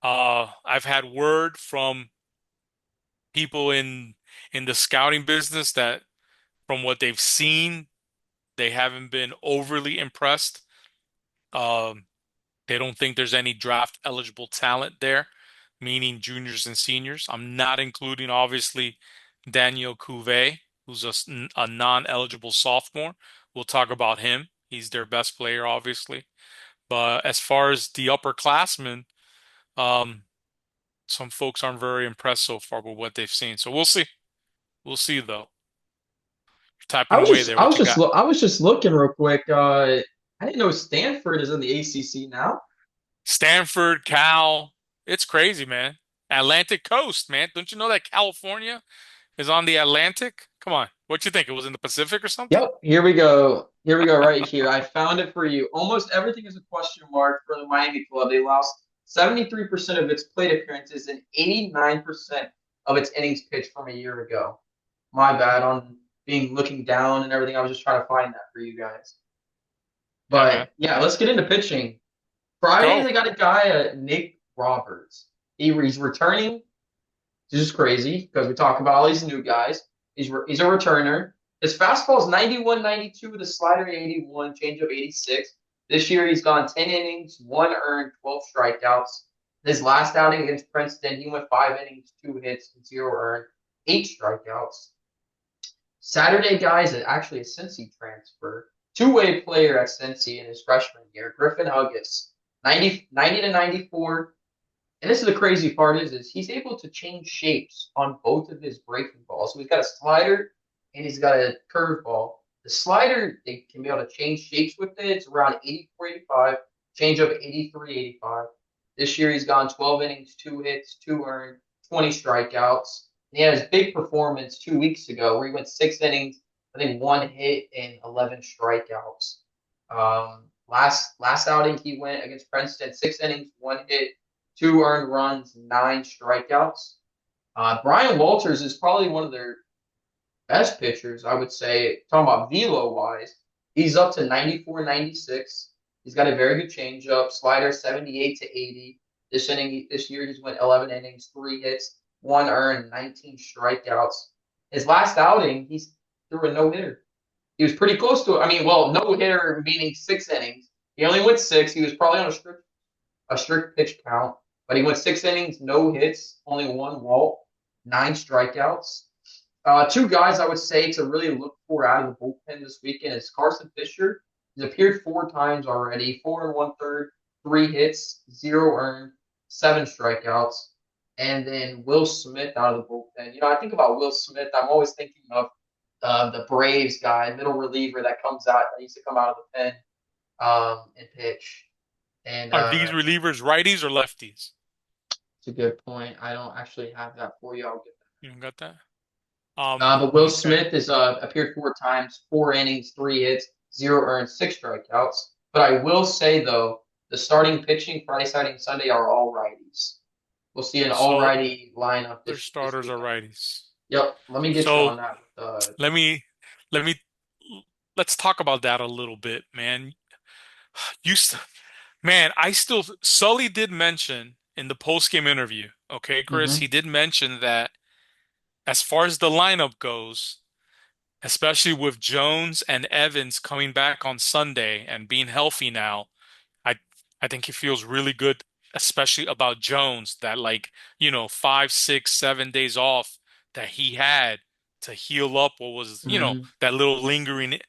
I've had word from people in the scouting business that from what they've seen, they haven't been overly impressed. Um, they don't think there's any draft eligible talent there, meaning juniors and seniors. I'm not including obviously Daniel Cuvée, who's a non-eligible sophomore. We'll talk about him. He's their best player, obviously. But as far as the upperclassmen, um, some folks aren't very impressed so far with what they've seen. So we'll see. We'll see though. You're typing away there. What you got? I was just looking real quick. I didn't know Stanford is in the ACC now. Stanford, Cal. It's crazy, man. Atlantic Coast, man. Don't you know that California is on the Atlantic? Come on. What you think? It was in the Pacific or something? Yep, here we go. Here we go, right here. I found it for you. Almost everything is a question mark for the Miami club. They lost 73% of its plate appearances and 89% of its innings pitched from a year ago. My bad on being looking down and everything. I was just trying to find that for you guys. Yeah, man. But yeah, let's get into pitching. Friday, Go. they got a guy, Nick Roberts. He's returning. It's just crazy because we talk about all these new guys. He's a returner. His fastball is 91, 92 with a slider 81, changeup 86. This year he's gone 10 innings, one earned, 12 strikeouts. His last outing against Princeton, he went 5 innings, 2 hits, and 0 earned, 8 strikeouts. Saturday guy is actually a Cincy transfer. Two-way player at Cincy in his freshman year, Griffin Huggis. 90 to 94, and this is the crazy part is he's able to change shapes on both of his breaking balls. So he's got a slider and he's got a curveball. The slider, they can be able to change shapes with it. It's around 84, 85, change up 83, 85. This year he's gone 12 innings, 2 hits, 2 earned, 20 strikeouts. And he had his big performance 2 weeks ago where he went 6 innings, I think 1 hit and 11 strikeouts. Last outing he went against Princeton, 6 innings, 1 hit, 2 earned runs, 9 strikeouts. Brian Walters is probably one of their best pitchers, I would say. Talking about velo wise, he's up to 94, 96. He's got a very good changeup, slider 78 to 80. This year he's went 11 innings, 3 hits, 1 earned, 19 strikeouts. His last outing, he's threw a no hitter. He was pretty close to it. I mean, well, no hitter meaning 6 innings. He only went six. He was probably on a strict pitch count, but he went 6 innings, no hits, only one walk, 9 strikeouts. Two guys I would say to really look for out of the bullpen this weekend is Carson Fisher. He's appeared 4 times already, 4 1/3, 3 hits, 0 earned, 7 strikeouts. And then Will Smith out of the bullpen. I think about Will Smith. I'm always thinking of the Braves guy, middle reliever that comes out that used to come out of the pen and pitch. And Are these relievers righties or lefties? it's a good point. I don't actually have that for you. I'll get You don't got that? But Will Okay. Smith has appeared 4 times, 4 innings, 3 hits, 0 earned, 6 strikeouts. But I will say though, the starting pitching Friday, Saturday, and Sunday are all righties. We'll see an all So righty lineup their this starters are weekend. righties. Yep. Let me get you So on that. let me let me let's talk about that a little bit, man. You s- Man, I still Sully did mention in the post-game interview, okay, Chris, Mm-hmm. he did mention that as far as the lineup goes, especially with Jones and Evans coming back on Sunday and being healthy now, I I think he feels really good, especially about Jones, that like, 5, 6, 7 days off that he had to heal up what was, Mm-hmm. that little lingering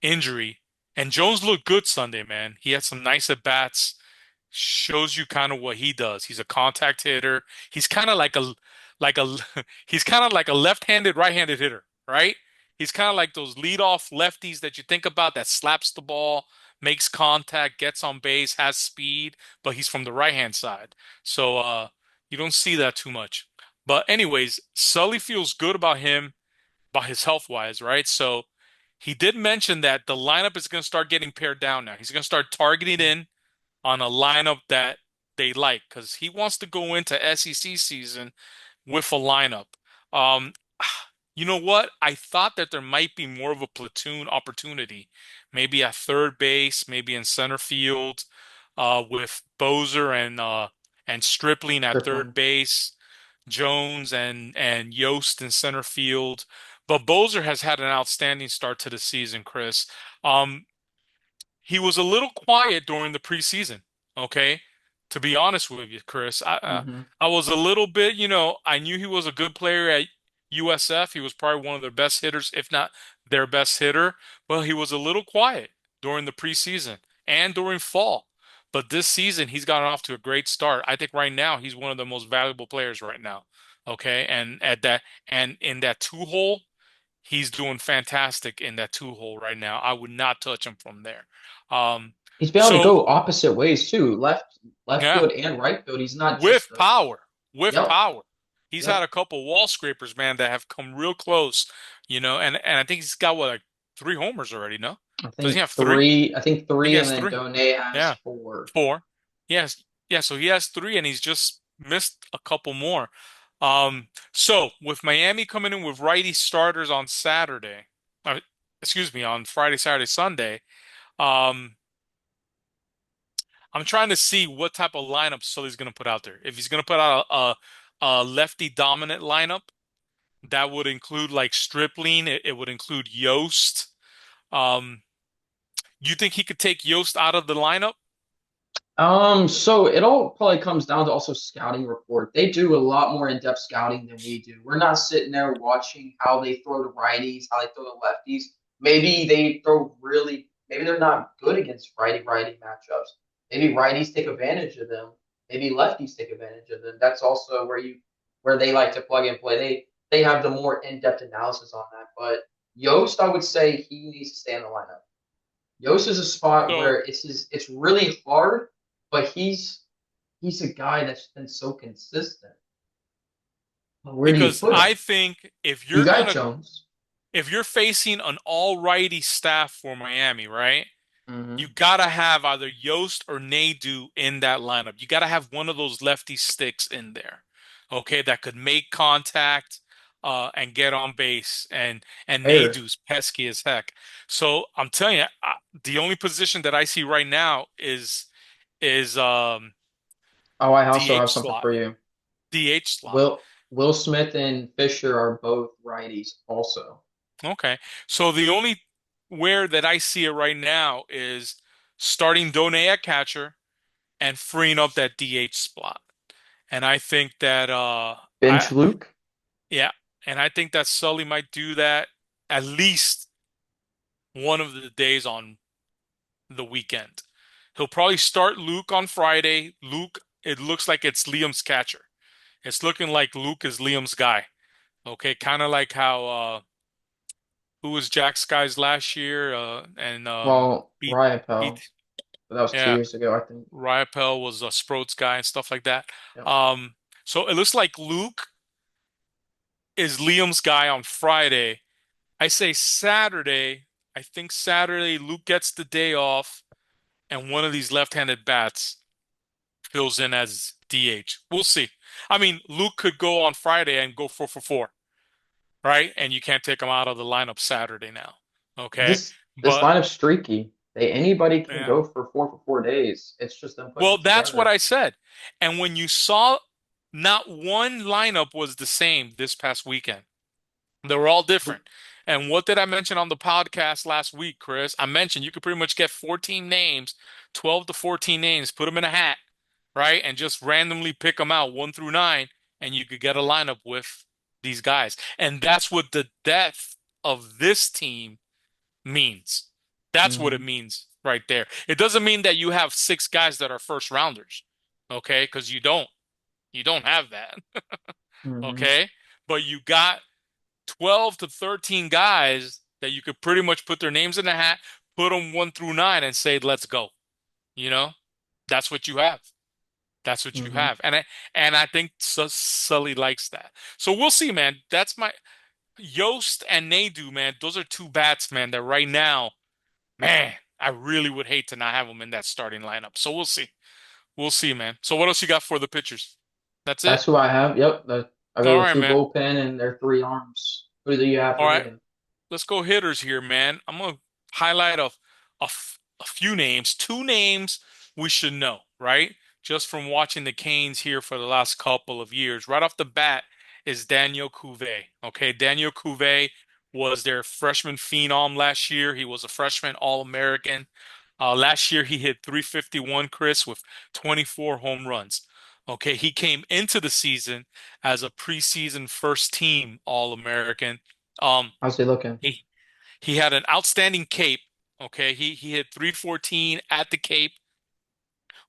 injury. And Jones looked good Sunday, man. He had some nice at bats. Shows you kind of what he does. He's a contact hitter. He's kind of like a he's kind of like a left-handed, right-handed hitter, right? He's kind of like those leadoff lefties that you think about that slaps the ball, makes contact, gets on base, has speed, but he's from the right-hand side. So you don't see that too much. But anyways, Sully feels good about his health wise, right? So he did mention that the lineup is going to start getting pared down now. He's going to start targeting in on a lineup that they like because he wants to go into SEC season with a lineup. Um, you know what? I thought that there might be more of a platoon opportunity, maybe at third base, maybe in center field, with Bozer and Stripling at third Stripling. base, Jones and Yost in center field. But Bozer has had an outstanding start to the season, Chris. Um, he was a little quiet during the preseason, okay? To be honest with you, Chris, Hmm. I was a little bit, I knew he was a good player at USF. He was probably one of their best hitters, if not their best hitter. Well, he was a little quiet during the preseason and during fall. But this season, he's gotten off to a great start. I think right now he's one of the most valuable players right now. Okay, and in that two hole, he's doing fantastic in that two hole right now. I would not touch him from there. Um, He's been able to so go opposite ways too, left yeah, field and right field. He's not with just a power, with yep, power. He's had yep. a couple wall scrapers, man, that have come real close, and I think he's got what, like 3 homers already, no? I Does he think have three? I three. I think think he three, and has then three. Done Yeah, has four. four. Yes, yeah, so he has three and he's just missed a couple more. So with Miami coming in with righty starters on Saturday, uh, excuse me, on Friday, Saturday, Sunday. Um, I'm trying to see what type of lineup Sully's going to put out there. If he's going to put out a lefty dominant lineup, that would include like Stripling. It would include Yost. Um, you think he could take Yost out of the lineup? So it all probably comes down to also scouting report. They do a lot more in-depth scouting than we do. We're not sitting there watching how they throw the righties, how they throw the lefties. Maybe they're not good against righty matchups. Maybe righties take advantage of them. Maybe lefties take advantage of them. That's also where they like to plug and play. They have the more in-depth analysis on that. But Yost, I would say he needs to stay in the lineup. Yost is a spot So, where it's really hard, but he's a guy that's been so consistent. But where do you because put I him? think You got Jones. if you're facing an all-righty staff for Miami, right? You Hmm. gotta have either Yost or Nadu in that lineup. You gotta have one of those lefty sticks in there, okay, that could make contact and get on base. And Fair. Nadu's pesky as heck. So I'm telling you, the only position that I see right now is Oh, I also have DH something slot. for you. DH slot. Will Smith and Fisher are both righties also. Okay. So the only where that I see it right now is starting Done at catcher and freeing up that DH spot. And I think that Bench Luke. yeah, and I think that Sully might do that at least one of the days on the weekend. He'll probably start Luke on Friday. Luke, it looks like it's Liam's catcher. It's looking like Luke is Liam's guy. Okay, kind of like how who was Jack's guys last year and Well, beat Ryapel. beat But that was two yeah, years ago, I think. Ryapel was a Sproats guy and stuff like that. Yep. Um, so it looks like Luke is Liam's guy on Friday. I say Saturday. I think Saturday Luke gets the day off, and one of these left-handed bats fills in as DH. We'll see. I mean, Luke could go on Friday and go 4 for 4, right? And you can't take him out of the lineup Saturday now. Okay, This but lineup's streaky. Anybody can yeah. go for 4 days. It's just them putting Well, it that's what together. I said. And when you saw, not one lineup was the same this past weekend. They were all different. And what did I mention on the podcast last week, Chris? I mentioned you could pretty much get 14 names, 12 to 14 names, put them in a hat, right? And just randomly pick them out 1 through 9, and you could get a lineup with these guys. And that's what the depth of this team means. That's what it Hmm. means right there. It doesn't mean that you have 6 guys that are first rounders, okay? Because you don't. You don't have that, Hmm. okay? But you got 12 to 13 guys that you could pretty much put their names in a hat, put them 1 through 9 and say, let's go. You know, that's what you have. That's what you Hmm. have. And I think Sully likes that. So we'll see, man. That's my Yost and Nadu, man. Those are two bats, man, that right now, man, I really would hate to not have them in that starting lineup. So we'll see. We'll see, man. So what else you got for the pitchers? That's it? That's who I have. Yep. I All go with right, two man. bullpen and their three arms. Who do you have All for right. hitting? Let's go hitters here, man. I'm gonna highlight a few names, two names we should know, right? Just from watching the Canes here for the last couple of years. Right off the bat is Daniel Cuvée. Okay, Daniel Cuvée was their freshman phenom last year. He was a freshman All-American. Last year he hit 351, Chris, with 24 home runs. Okay, he came into the season as a preseason first team All-American. Um, How's he looking? he he had an outstanding Cape. Okay, he hit 314 at the Cape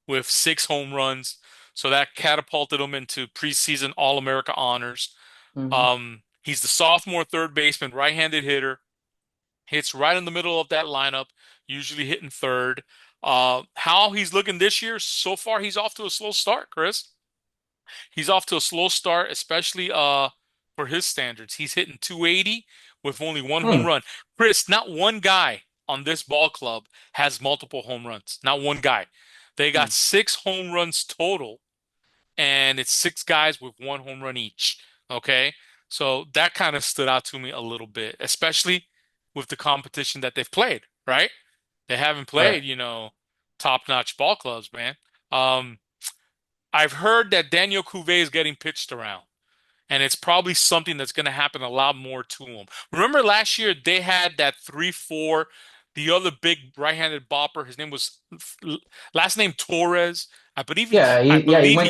with 6 home runs, so that catapulted him into preseason All-America honors. Hmm. He's the sophomore third baseman, right-handed hitter, hits right in the middle of that lineup, usually hitting third. How he's looking this year, so far he's off to a slow start, Chris. He's off to a slow start, especially for his standards. He's hitting 280 with only one home Hmm. run. Chris, not one guy on this ball club has multiple home runs. Not one guy. They Hmm. got 6 home runs total, and it's 6 guys with 1 home run each. Okay. So that kind of stood out to me a little bit, especially with the competition that they've played, right? They haven't Right. played, top-notch ball clubs, man. Um, I've heard that Daniel Cuvée is getting pitched around, and it's probably something that's going to happen a lot more to him. Remember last year they had that 3-4, the other big right-handed bopper. His name was last name Torres. I He believe went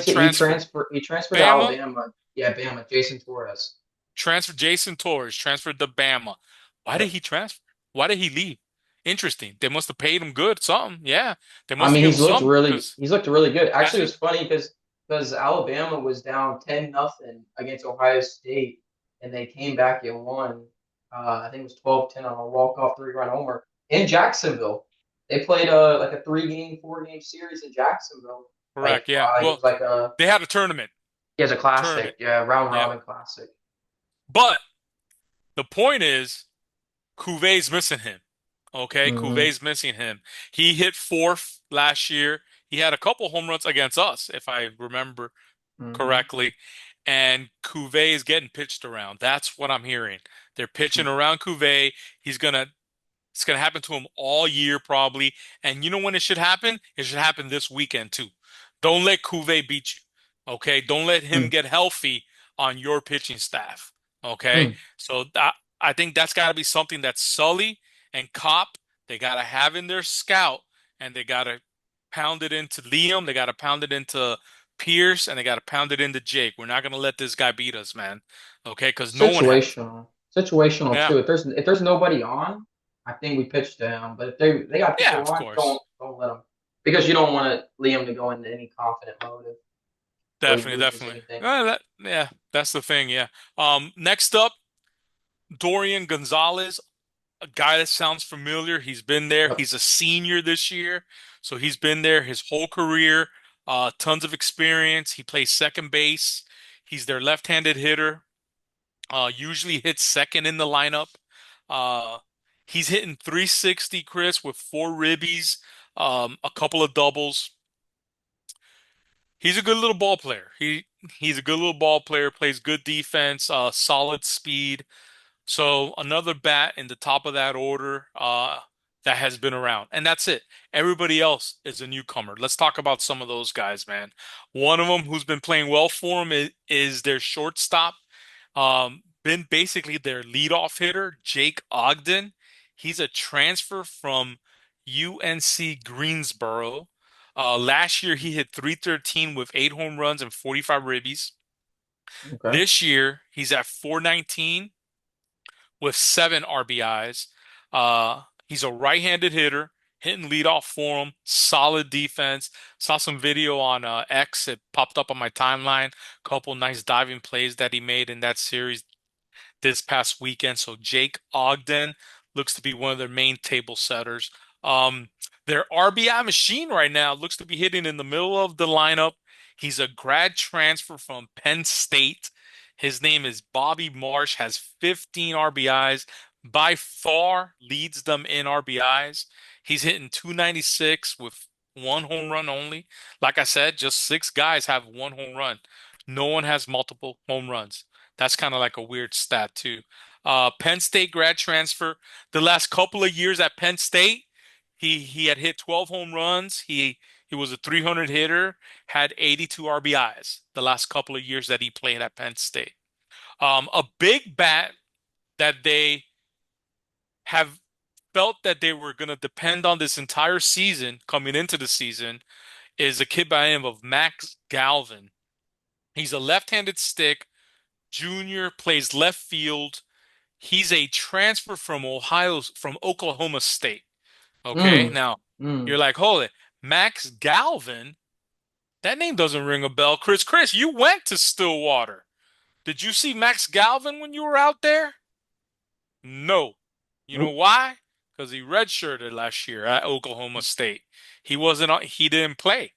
he to he transferred to Bama, Alabama. Yeah, Bama. Jason Torres. transferred Jason Torres, transferred to Bama. Why did Yep. he transfer? Why did he leave? Interesting. They must have paid him good, something. Yeah, they I must have mean, given him something because he's looked really good. has Actually, it he? was funny because Alabama was down 10-0 against Ohio State, and they came back and won. I think it was 12-10 on a walk-off three-run homer in Jacksonville. They played like a 4-game series in Jacksonville. Correct. Yeah. It Well, was like a they had a tournament. yeah, it's a classic. Tournament. Yeah, round Yeah. robin classic. But the point is, Cuvet's missing him. Okay, Hmm. Cuvet's missing him. He hit fourth last year. He had a couple home runs against us, if I remember Hmm. correctly. And Cuvée is getting pitched around. That's what I'm hearing. They're pitching around Cuvée. He's gonna It's going to happen to him all year, probably. And you know when it should happen? It should happen this weekend, too. Don't let Cuvée beat you. Okay. Don't let him Hmm. get healthy on your pitching staff. Okay. Hmm. So I think that's got to be something that Sully and Cop, they got to have in their scout, and they got to pound it into Liam. They got to pound it into Pierce, and they got to pound it into Jake. We're not going to let this guy beat us, man. Okay. Because no one has. Situational Yeah. too. If there's nobody on, I think we pitch to him. But if they got Yeah, people of on, course. don't let them because you don't want Liam to go into any confident mode where he Definitely, loses definitely. anything. Yeah, that's the thing. Yeah. Next up, Dorian Gonzalez, a guy that sounds familiar. He's been there. Yep. He's a senior this year, so he's been there his whole career. Tons of experience. He plays second base. He's their left-handed hitter. Usually hits second in the lineup. Uh, he's hitting 360, Chris, with 4 ribbies, a couple of doubles. He's a good little ball player. He's a good little ball player, plays good defense, solid speed. So another bat in the top of that order that has been around. And that's it. Everybody else is a newcomer. Let's talk about some of those guys, man. One of them who's been playing well for him is their shortstop. Been basically their leadoff hitter, Jake Ogden. He's a transfer from UNC Greensboro. Last year he hit 313 with 8 home runs and 45 ribbies. Okay. This year he's at 419 with 7 RBIs. He's a right-handed hitter, hitting leadoff for him, solid defense. Saw some video on X. It popped up on my timeline. Couple nice diving plays that he made in that series this past weekend. So Jake Ogden looks to be one of their main table setters. Um, their RBI machine right now looks to be hitting in the middle of the lineup. He's a grad transfer from Penn State. His name is Bobby Marsh, has 15 RBIs, by far leads them in RBIs. He's hitting 296 with one home run only. Like I said, just six guys have one home run. No one has multiple home runs. That's kind of like a weird stat too. Penn State grad transfer. The last couple of years at Penn State, he had hit 12 home runs. He was a 300 hitter, had 82 RBIs the last couple of years that he played at Penn State. A big bat that they have felt that they were going to depend on this entire season coming into the season is a kid by the name of Max Galvin. He's a left-handed stick, junior, plays left field. He's a transfer from Oklahoma State. Okay, Mm, now you're mm. like, hold it, Max Galvin? That name doesn't ring a bell. Chris, you went to Stillwater. Did you see Max Galvin when you were out there? No. You know Nope. why? Because he redshirted last year at Oklahoma State. He didn't play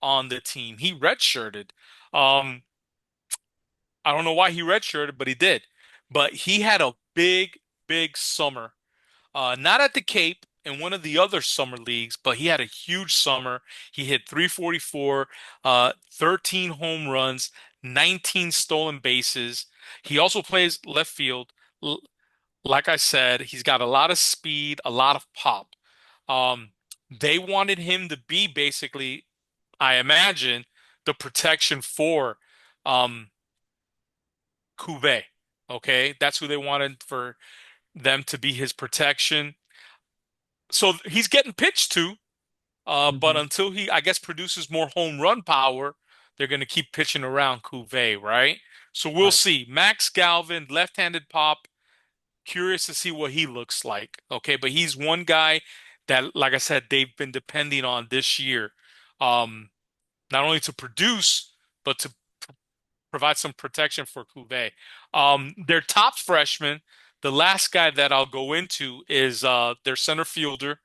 on the team. He redshirted. Um, I don't know why he redshirted, but he did. But he had a big summer. Not at the Cape in one of the other summer leagues, but he had a huge summer. He hit 344, 13 home runs, 19 stolen bases. He also plays left field. L Like I said, he's got a lot of speed, a lot of pop. Um, they wanted him to be basically, I imagine, the protection for um, Cuvée. Okay, that's who they wanted for them to be his protection. So he's getting pitched to, but Hmm. until he, I guess, produces more home run power, they're going to keep pitching around Cuvée, right? So we'll Right. see. Max Galvin, left-handed pop. Curious to see what he looks like. Okay, but he's one guy that, like I said, they've been depending on this year, um, not only to produce, but to provide some protection for Cuvée. Their top freshman, the last guy that I'll go into is their center fielder.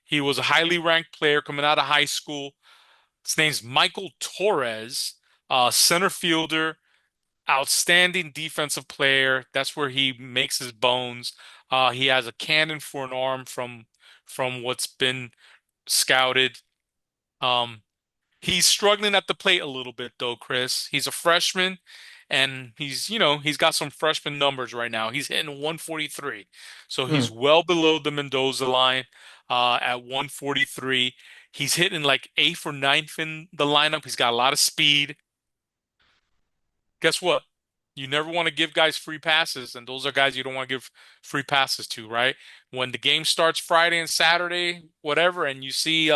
He was a highly ranked player coming out of high school. His name's Michael Torres, center fielder, outstanding defensive player. That's where he makes his bones. He has a cannon for an arm from what's been scouted. Um, he's struggling at the plate a little bit though, Chris. He's a freshman and he's got some freshman numbers right now. He's hitting 143. So he's Mm. well below the Mendoza line at 143. He's hitting like eighth or ninth in the lineup. He's got a lot of speed. Guess what? You never want to give guys free passes, and those are guys you don't want to give free passes to, right? When the game starts Friday and Saturday, whatever, and you see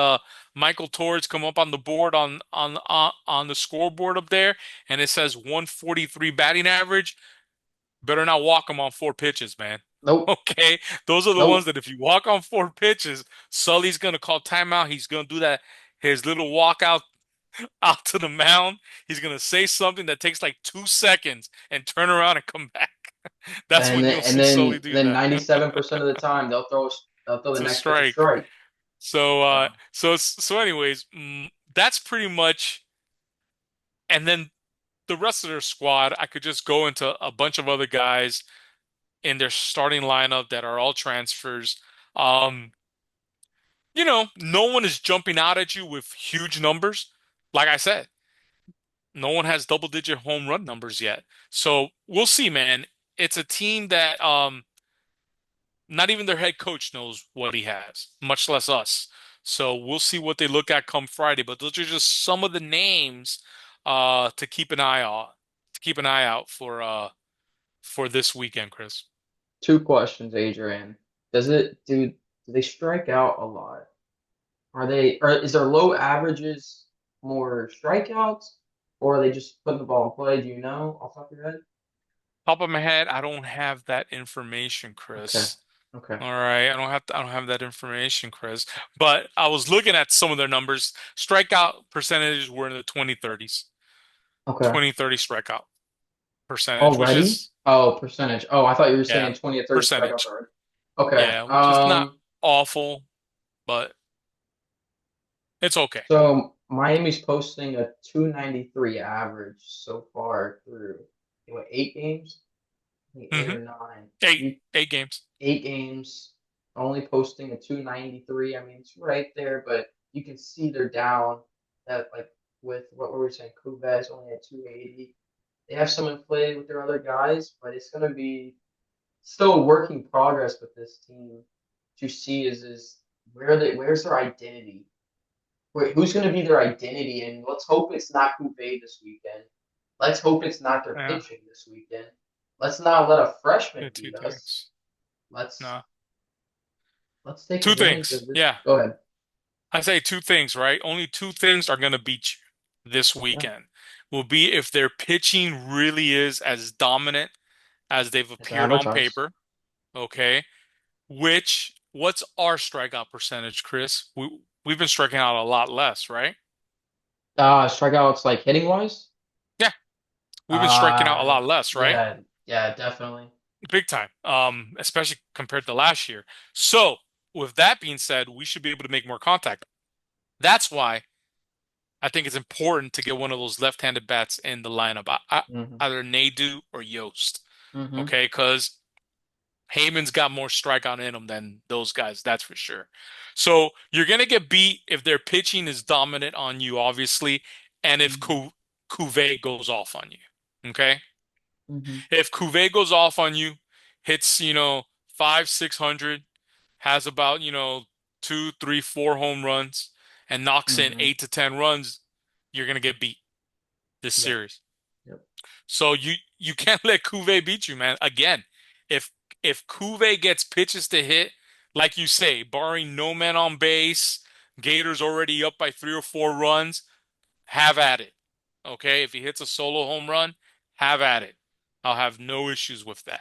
Michael Torres come up on the board on the scoreboard up there, and it says 143 batting average, better not walk him on four pitches, man. Nope. Okay, those are the ones Nope. that if you walk on four pitches, Sully's gonna call timeout. He's gonna do that his little walkout out to the mound. He's gonna say something that takes like 2 seconds and turn around and come back. That's And when then you'll and see Sully then do then that. 97% of the time they'll throw the It's a next pitch a strike. strike. So Anyways, that's pretty much. And then the rest of their squad, I could just go into a bunch of other guys in their starting lineup that are all transfers. Um, no one is jumping out at you with huge numbers. Like I said, no one has double digit home run numbers yet. So we'll see, man. It's a team that not even their head coach knows what he has, much less us. So we'll see what they look at come Friday. But those are just some of the names to keep an eye on, for this weekend, Chris. two questions, Adrian. Do they strike out a lot? Or is their low averages more strikeouts, or are they just putting the ball in play? Do you know off the top of your head? Top of my head, I don't have that information, Okay. Chris. Okay. All right, I don't have that information, Chris. But I was looking at some of their numbers. Strikeout percentages were in the 20-30s. Okay. 20-30 strikeout percentage, which Already? is, Oh, percentage. Oh, I thought you were yeah, saying 20 to 30 strikeouts percentage. already. Okay. Yeah, which is not awful, but it's okay. Miami's posting a 293 average so far through what 8 games? I think eight Hmm. or nine. Eight, You 8 games. 8 games, only posting a 293. I mean, it's right there, but you can see they're down. That like with what were we saying? Kuvez only at 280. They have some inflated with their other guys, but it's gonna be still a work in progress with this team to see is where's their identity? Who's going to be their identity? And let's hope it's not Coupe this weekend. Let's hope it's not their Yeah, pitching this weekend. Let's not let a yeah, freshman two beat us. things. Let's No, let's take two advantage things. of this. Yeah, Go ahead. I say two things, right? Only two things are gonna beat you this Yeah, weekend. Will be if their pitching really is as dominant as they've it's appeared on advertised. paper. Okay. What's our strikeout percentage, Chris? We've been striking out a lot less, right? Strikeouts like hitting wise. Yeah, we've been striking out a Uh, lot less, right? yeah, yeah, definitely. Big time. Especially compared to last year. So, with that being said, we should be able to make more contact. That's why I think it's important to get one of those left-handed bats in the lineup, Mm-hmm. either Nadu or Yost. Mm-hmm. Okay, because Heyman's got more strikeout in him than those guys, that's for sure. So you're gonna get beat if their pitching is dominant on you, obviously, and if Mm-hmm. Cuvée goes off on you. Okay? Mm-hmm. If Cuvée goes off on you, hits, five, 600, has about, two, three, four home runs, and knocks in Mm-hmm. 8 to 10 runs, you're gonna get beat this Yep. series. Yep. So you can't let Cuvée beat you, man. Again, if if Cuvée gets pitches to hit, like you say, barring no man on base, Gators already up by 3 or 4 runs, have at it. Okay, if he hits a solo home run, have at it. I'll have no issues with that.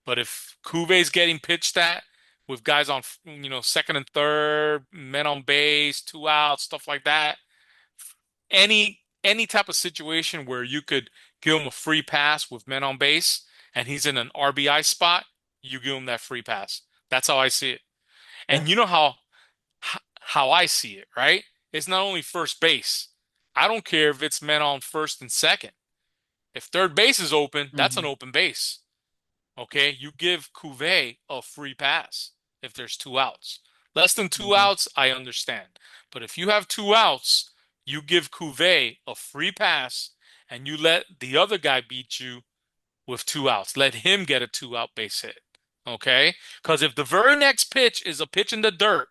But if Cuvé's getting pitched at with guys on, second and third, men on base, 2 outs, stuff like that, any type of situation where you could give him a free pass with men on base and he's in an RBI spot, you give him that free pass. That's how I see it. Yeah. And you know how I see it, right? It's not only first base. I don't care if it's men on first and second. If third base is open, that's Mm-hmm. an open base. Okay, you give Cuvée a free pass if there's 2 outs. Less than two Mm-hmm. outs, I understand. But if you have 2 outs, you give Cuvée a free pass and you let the other guy beat you with 2 outs. Let him get a 2 out base hit. Okay? Because if the very next pitch is a pitch in the dirt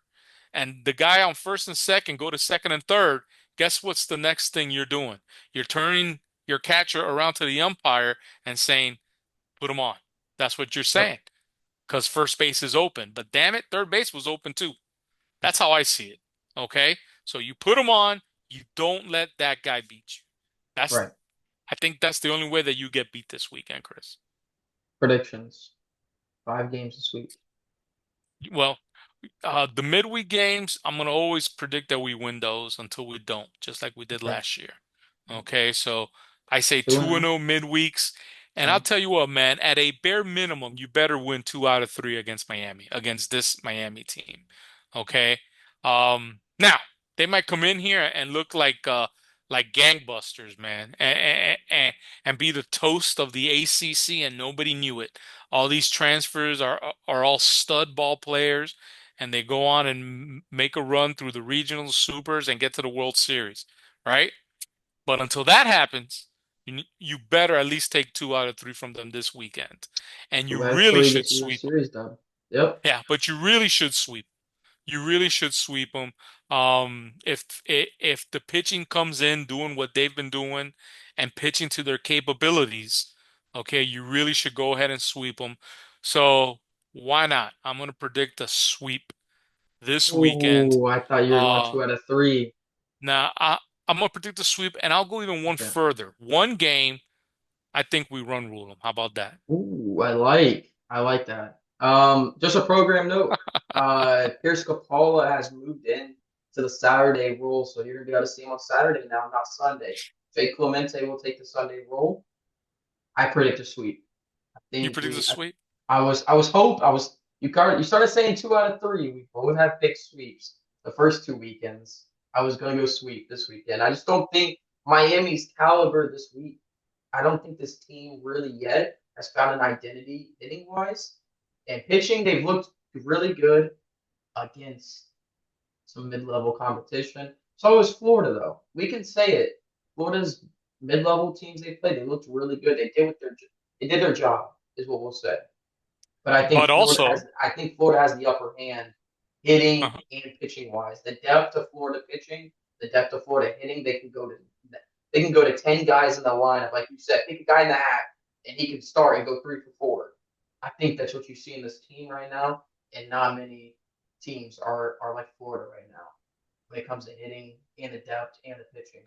and the guy on first and second go to second and third, guess what's the next thing you're doing? You're turning your catcher around to the umpire and saying, put him on. That's what you're saying Yep. because first base is open. But damn it, third base was open too. That's how I see it. Okay? So you put him on, you don't let that guy beat you. That's Right. I think that's the only way that you get beat this weekend, Chris. Predictions. 5 games this week. Well, the midweek games, I'm gonna always predict that we win those until we don't, just like we did Okay. last year. Okay, so I say Two 2 and and zero. 0 midweeks, and I'll Same. tell you what, man, at a bare minimum, you better win 2 out of 3 against Miami, against this Miami team. Okay, now they might come in here and look like gangbusters, man, and be the toast of the ACC, and nobody knew it. All these transfers are all stud ball players and they go on and make a run through the regional supers and get to the World Series, right? But until that happens, you better at least take 2 out of 3 from them this weekend, and you Who really actually should gets you a sweep them. series dub. Yep. Yeah, but you really should sweep. You really should sweep them. If the pitching comes in doing what they've been doing and pitching to their capabilities, okay, you really should go ahead and sweep them. So why not? I'm gonna predict a sweep this weekend. Oh, I thought you were going Uh, 2 out of 3. now I'm gonna predict a sweep, and I'll go even one Okay. further. One game, I think we run rule them. How about that? Ooh, I like that. Just a program note. Pierce Capella has moved in to the Saturday role, so you're gonna be able to see him on Saturday now, not Sunday. Jake Clemente will take the Sunday role. I predict a sweep. I You think predict a sweep? I was you started saying 2 out of 3. We both have picked sweeps the first 2 weekends. I was gonna go sweep this weekend. I just don't think Miami's caliber this week. I don't think this team really yet has found an identity hitting wise. And pitching, they've looked really good against some mid-level competition. So is Florida, though. We can say it. Florida's mid-level teams they played, they looked really good. They did their job, is what we'll say. But But also, I think Florida has the upper hand hitting uh, and pitching wise. The depth of Florida pitching, the depth of Florida hitting, they can go to 10 guys in the lineup, like you said, pick a guy in the hat, and he can start and go 3 for 4. I think that's what you see in this team right now, and not many teams are like Florida right now when it comes to hitting and the depth and the pitching.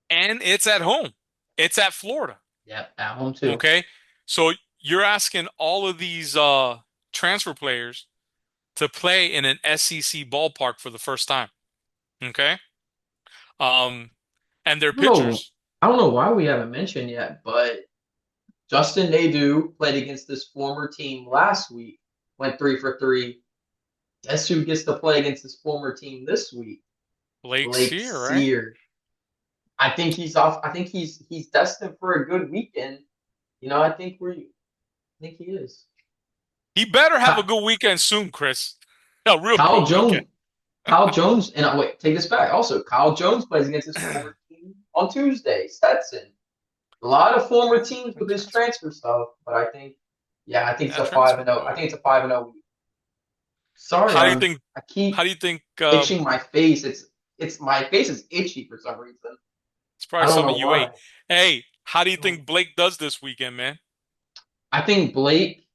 and it's at home. It's at Florida. Yeah, at home too. Okay. So you're asking all of these transfer players to play in an SEC ballpark for the first time. Okay. Um, and they're I don't know. pitchers. I don't know why we haven't mentioned yet, but Justin Nadeau played against this former team last week, went 3 for 3. Guess who gets to play against this former team this week? Blake's Blake here, right? Sear. I think he's off. I think he's destined for a good weekend. I think he is. He better have a Ka- good weekend soon, Chris. A real Kyle good weekend. Jones. Kyle Jones, and wait, take this back. Also, Kyle Jones plays against his former team on Tuesday. Stetson. A lot of former Yeah, teams that with this transfer. transfer stuff, but I think it's That a five transfer and zero. I portal. think it's a 5-0 week. Sorry, How do you think? I How keep do you think? itching my face. It's my face is itchy for some reason. It's I probably don't something know you ate. why. Hey, how do you think Blake does this weekend, man? I think Blake.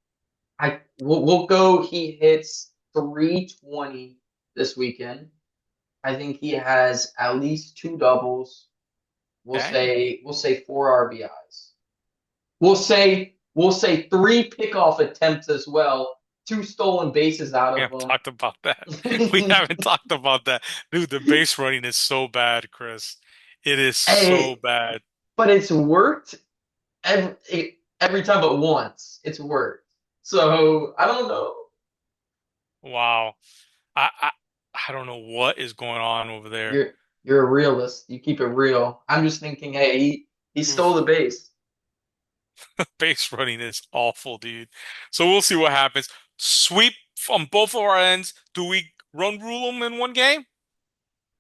We'll go. He hits 320 this weekend. I think he has at least 2 doubles. Dang. We'll say 4 RBIs. We'll say 3 pickoff attempts as well. 2 stolen bases out We of haven't talked about that. We them. haven't talked about that. Dude, the base running is so bad, Chris. It is so Hey, bad. but it's worked every time but once. It's worked. So I don't know. Wow. I, I I don't know what is going on over there. You're you're a realist. You keep it real. I'm just thinking, hey, he stole the Oof. base. Base running is awful, dude. So we'll see what happens. Sweep from both of our ends. Do we run rule them in one game?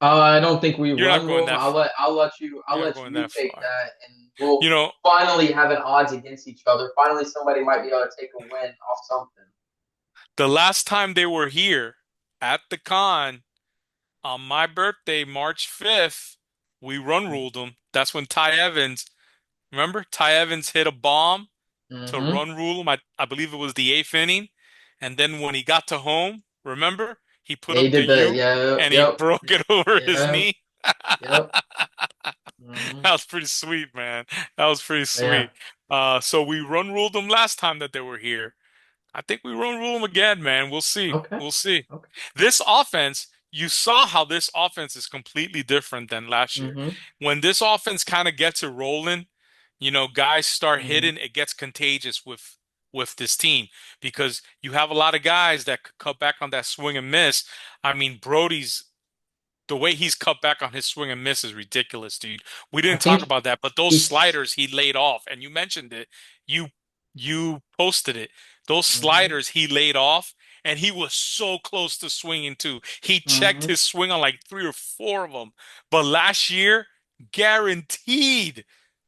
I don't think we You're not run going room. that f I'll You're not let going you that take far. that, and we'll You know, finally have an odds against each other. Finally, somebody might be able to take a win off something. the last time they were here at the con on my birthday, March 5th, we run ruled them. That's when Ty Evans, remember? Ty Evans hit a bomb to Mm-hmm. run rule him. I believe it was the eighth inning. And then when he got to home, remember? He put Yeah, he up the did the U yeah, and he yep, broke it over his yeah, knee. yep. Mm-hmm. That was pretty sweet, man. That was pretty Yeah. sweet. So we run ruled them last time that they were here. I think we run rule them again, man. We'll see. Okay. We'll see. Okay. This offense, you saw how this offense is completely different than last year. Mm-hmm. When this offense kind of gets it rolling, guys start Mm-hmm. hitting, it gets contagious with this team because you have a lot of guys that could cut back on that swing and miss. I mean, Brody's the way he's cut back on his swing and miss is ridiculous, dude. We I didn't talk think about that, but those he's. sliders he laid off, and you mentioned it. You you posted it. Those Mm-hmm. sliders he laid off, and he was so close to swinging too. He checked Mm-hmm. his swing on like three or four of them. But last year, guaranteed,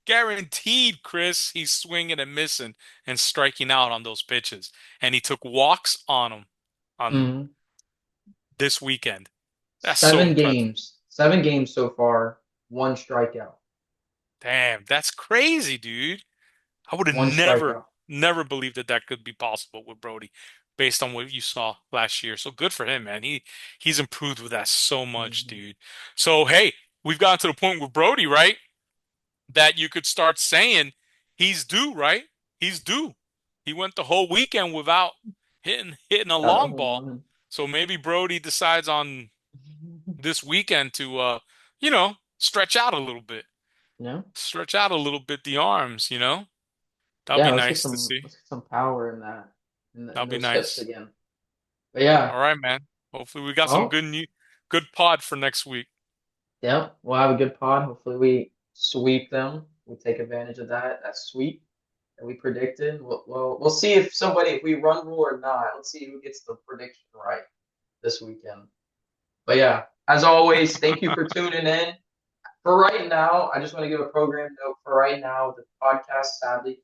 guaranteed, Chris, he's swinging and missing and striking out on those pitches. And he took walks on them on Mm-hmm. this weekend. That's so Seven impressive. games. 7 games so far. 1 strikeout. Damn, that's crazy, dude. I would have One never, strikeout. never believed that that could be possible with Brody based on what you saw last year. So good for him, man. He's improved with that so much, Mm-hmm. dude. So hey, we've gotten to the point with Brody, right? That you could start saying he's due, right? He's due. He went the whole weekend without hitting a Got a long home ball. run. So maybe Brody decides on this weekend to stretch out a little bit. Yeah. Stretch out a little bit the arms. That'll Yeah. be nice to see. Let's get some power in that That'll in be those hips nice. again. But yeah. All right, man. Hopefully we got some Well, good pod for next week. Yep, we'll have a good pod. Hopefully, we sweep them. We take advantage of that sweep that we predicted. We'll see if we run rule or not. Let's see who gets the prediction right this weekend. But yeah, as always, thank you for tuning in. For right now, I just want to give a program note. For right now, the podcast, sadly,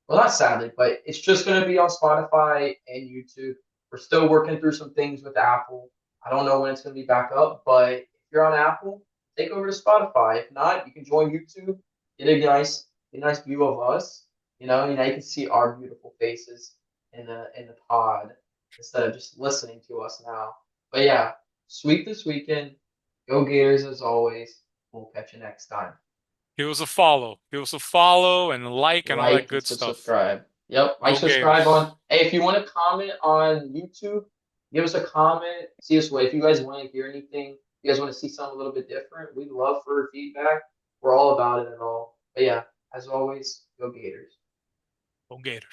well, not sadly, but it's just going to be on Spotify and YouTube. We're still working through some things with Apple. I don't know when it's going to be back up, but if you're on Apple, take over to Spotify. If not, you can join YouTube, get a nice view of us. You can see our beautiful faces in the pod instead of just listening to us now. But yeah, sweep this weekend. Go Gators as always. We'll catch you next time. Give us a follow. Give us a follow and a like and all that Like and good stuff. subscribe. Yep. Like, Go subscribe Gators. on. Hey, if you want to comment on YouTube, give us a comment. See us what if you guys want to hear anything. You guys want to see something a little bit different. We'd love for feedback. We're all about it at all. But yeah, as always, go Gators. Go Gators.